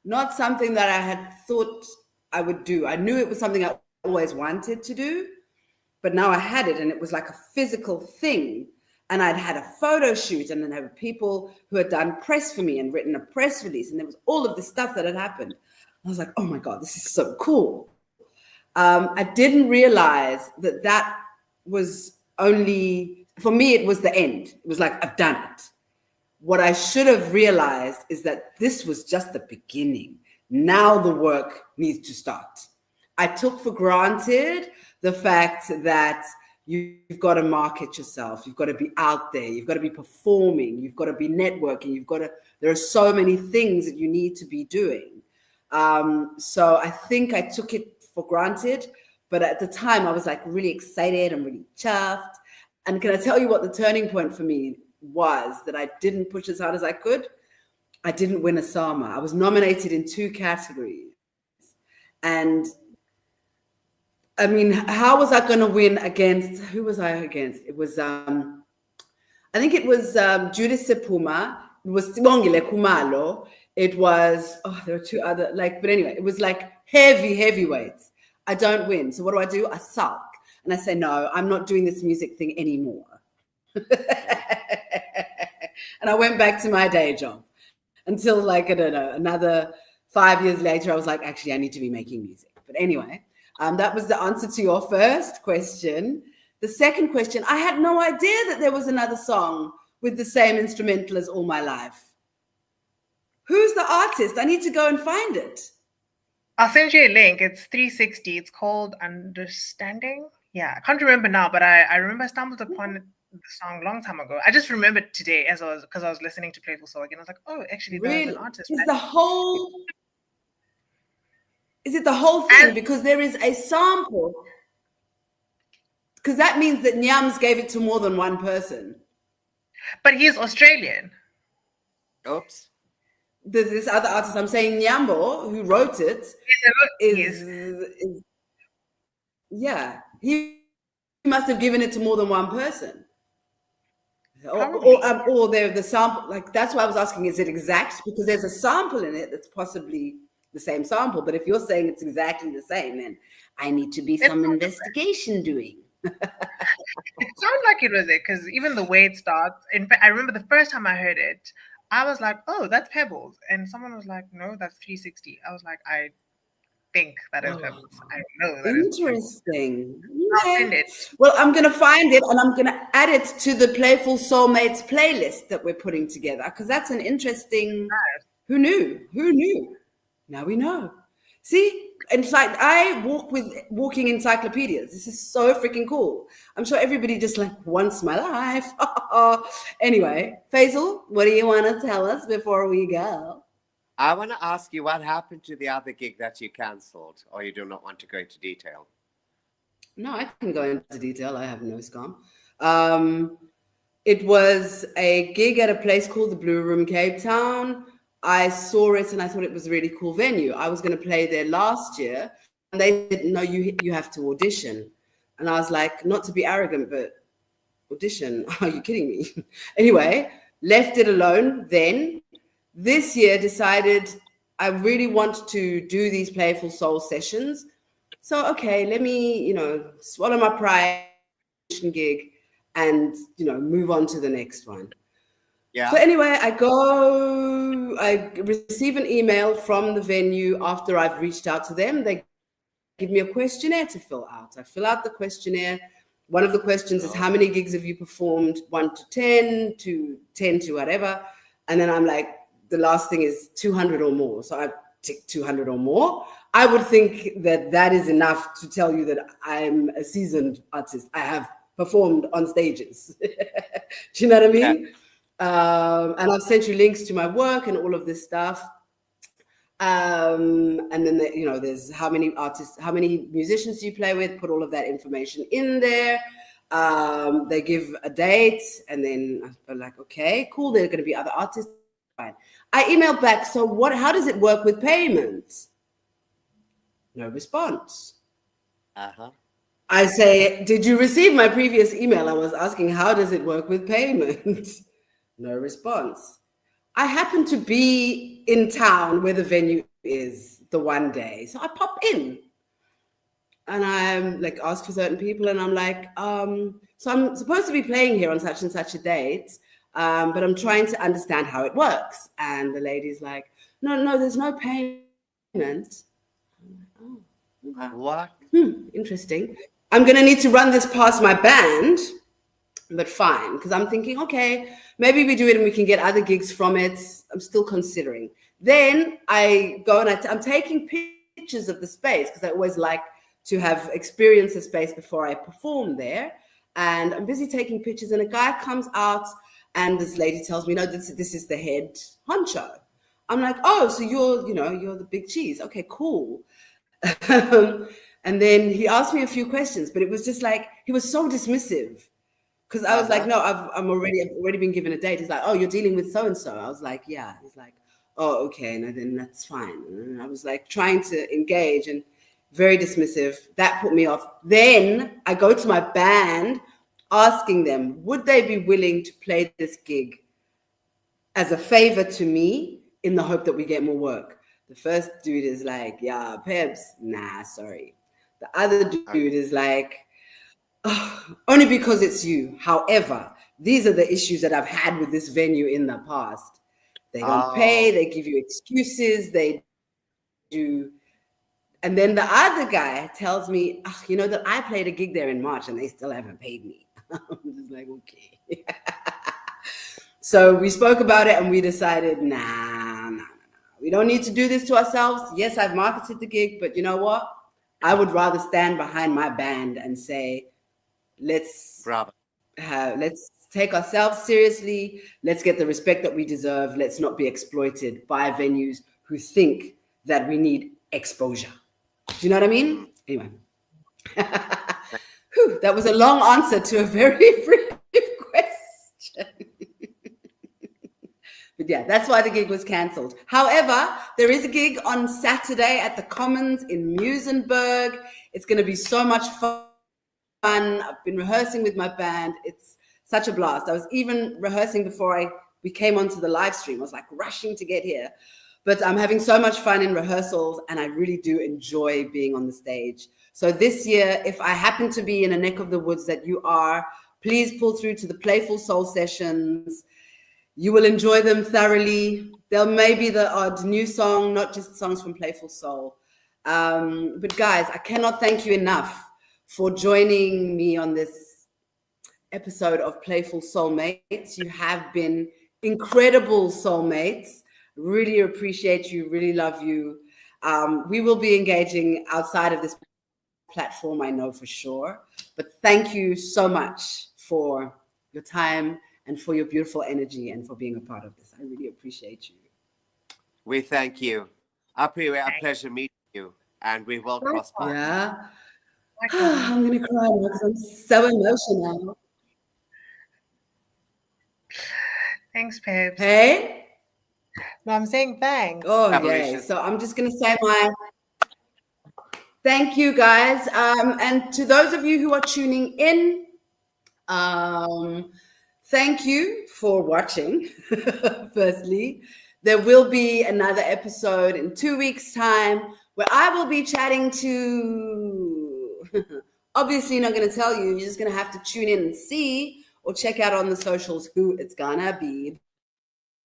Speaker 1: not something that I had thought I would do. I knew it was something I always wanted to do, but now I had it and it was like a physical thing. And I'd had a photo shoot, and then there were people who had done press for me and written a press release, and there was all of the stuff that had happened. I was like, oh my God, this is so cool. I didn't realize that that was only, for me, it was the end. It was like, I've done it. What I should have realized is that this was just the beginning. Now the work needs to start. I took for granted the fact that you've got to market yourself. You've got to be out there. You've got to be performing. You've got to be networking. There are so many things that you need to be doing. So I think I took it for granted, but at the time I was like really excited and really chuffed. And can I tell you what the turning point for me was? That I didn't push as hard as I could. I didn't win a Zama. I was nominated in 2 categories. And I mean, how was I going to win against, who was I against? It was, I think it was Judith Sepuma. It was Sibongile Kumalo. It was, there were 2 other, but anyway, it was like heavyweights. I don't win. So what do? I sulk. And I say, no, I'm not doing this music thing anymore. And I went back to my day job until I don't know, another 5 years later, I was like, actually, I need to be making music. But anyway, that was the answer to your first question. The second question, I had no idea that there was another song with the same instrumental as All My Life. Who's the artist? I need to go and find it.
Speaker 2: I'll send you a link. It's 360. It's called Understanding. Yeah, I can't remember now, but I remember I stumbled upon the song a long time ago. I just remembered today because I was listening to Playful Soul again. I was like, oh, actually, there's an artist.
Speaker 1: Is it the whole thing? Because there is a sample. Because that means that Nyams gave it to more than one person.
Speaker 2: But he's Australian.
Speaker 3: Oops.
Speaker 1: There's this other artist, I'm saying Nyambo, who wrote it, yeah, he must have given it to more than one person. Or they're the sample, that's why I was asking, is it exact? Because there's a sample in it that's possibly the same sample, but if you're saying it's exactly the same, then I need to be some investigation doing.
Speaker 2: It sounds like it was it, because even the way it starts, in fact, I remember the first time I heard it, I was like, oh, that's Pebbles. And someone was like, no, that's 360. I was like, I think that is Pebbles. I know that
Speaker 1: Interesting.
Speaker 2: I'll send it.
Speaker 1: Well, I'm going to find it and I'm going to add it to the Playful Soulmates playlist that we're putting together, because that's an interesting, who knew? Now we know. See? It's like I walk with walking encyclopedias. This is so freaking cool. I'm sure everybody just wants my life. Anyway, Feisal, what do you want to tell us before we go?
Speaker 3: I want to ask you what happened to the other gig that you cancelled, or you do not want to go into detail?
Speaker 1: No, I can go into detail. I have no scam. It was a gig at a place called the Blue Room, Cape Town. I saw it and I thought it was a really cool venue. I was going to play there last year and they said, no, you have to audition. And I was like, not to be arrogant, but audition? Are you kidding me? Anyway, left it alone then. This year decided I really want to do these Playful Soul sessions. So, okay, let me, swallow my pride gig and, move on to the next one.
Speaker 3: Yeah.
Speaker 1: So anyway, I receive an email from the venue after I've reached out to them. They give me a questionnaire to fill out. I fill out the questionnaire. One of the questions is, how many gigs have you performed? 1 to 10 to 10 to whatever. And then I'm like, the last thing is 200 or more. So I tick 200 or more. I would think that is enough to tell you that I'm a seasoned artist. I have performed on stages. Do you know what I mean? Yeah. And I've sent you links to my work and all of this stuff. And then, there's how many artists, how many musicians do you play with? Put all of that information in there. They give a date and then I'm like, okay, cool. There are going to be other artists I emailed back, so how does it work with payment? No response. I say, did you receive my previous email? I was asking, how does it work with payment? No response. I happen to be in town where the venue is the one day. So I pop in and I'm like, ask for certain people. And I'm like, so I'm supposed to be playing here on such and such a date, but I'm trying to understand how it works. And the lady's like, no, there's no payment. Oh, okay.
Speaker 3: What?
Speaker 1: Interesting. I'm going to need to run this past my band, but fine. Because I'm thinking, okay, maybe we do it and we can get other gigs from it. I'm still considering. Then I go and I'm taking pictures of the space because I always like to have experienced the space before I perform there. And I'm busy taking pictures and a guy comes out and this lady tells me, no, this is the head honcho. I'm like, oh, so you're the big cheese. Okay, cool. And then he asked me a few questions, but it was just like, he was so dismissive. Because I was like, no, I've already been given a date. He's like, oh, you're dealing with so-and-so. I was like, yeah. He's like, oh, okay. And then that's fine. And I was like trying to engage and very dismissive. That put me off. Then I go to my band asking them, would they be willing to play this gig as a favor to me in the hope that we get more work? The first dude is like, yeah, Pebs, nah, sorry. The other dude is like, oh, only because it's you. However, these are the issues that I've had with this venue in the past. They don't pay, they give you excuses, they do. And then the other guy tells me, that I played a gig there in March and they still haven't paid me. I'm just like, okay. So we spoke about it and we decided, nah. We don't need to do this to ourselves. Yes, I've marketed the gig, but you know what? I would rather stand behind my band and say, let's take ourselves seriously. Let's get the respect that we deserve. Let's not be exploited by venues who think that we need exposure. Do you know what I mean? Anyway. Whew, that was a long answer to a very brief question. But yeah, that's why the gig was cancelled. However, there is a gig on Saturday at the Commons in Muizenberg. It's going to be so much fun. I've been rehearsing with my band. It's such a blast. I was even rehearsing before we came onto the live stream. I was like rushing to get here. But I'm having so much fun in rehearsals and I really do enjoy being on the stage. So this year, if I happen to be in a neck of the woods that you are, please pull through to the Playful Soul sessions. You will enjoy them thoroughly. There may be the odd new song, not just songs from Playful Soul. But guys, I cannot thank you enough for joining me on this episode of Playful Soulmates. You have been incredible soulmates. Really appreciate you, really love you. We will be engaging outside of this platform, I know for sure. But thank you so much for your time and for your beautiful energy and for being a part of this. I really appreciate you.
Speaker 3: We thank you. Aphiwe, a pleasure meeting you. And we will cross paths.
Speaker 1: Yeah. I'm going to cry because I'm so emotional.
Speaker 2: Thanks, Pebs.
Speaker 1: Hey?
Speaker 2: No, I'm saying thanks.
Speaker 1: Oh, yeah. So I'm just going to say thank you, guys. And to those of you who are tuning in, thank you for watching, firstly. There will be another episode in 2 weeks' time where I will be chatting to, obviously not going to tell you, you're just going to have to tune in and see or check out on the socials who it's going to be.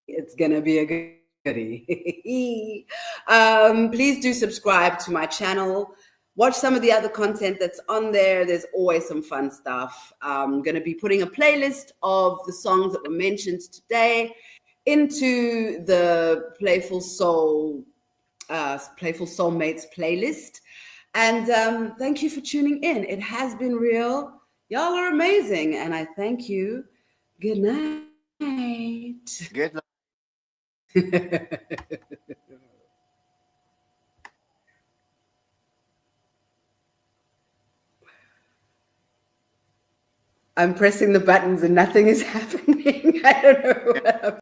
Speaker 1: It's going to be a goodie. Please do subscribe to my channel. Watch some of the other content that's on there. There's always some fun stuff. I'm going to be putting a playlist of the songs that were mentioned today into the Playful Soul, Playful Soulmates playlist. And thank you for tuning in. It has been real. Y'all are amazing. And I thank you. Good night.
Speaker 3: Good night.
Speaker 1: I'm pressing the buttons and nothing is happening. I don't know what I'm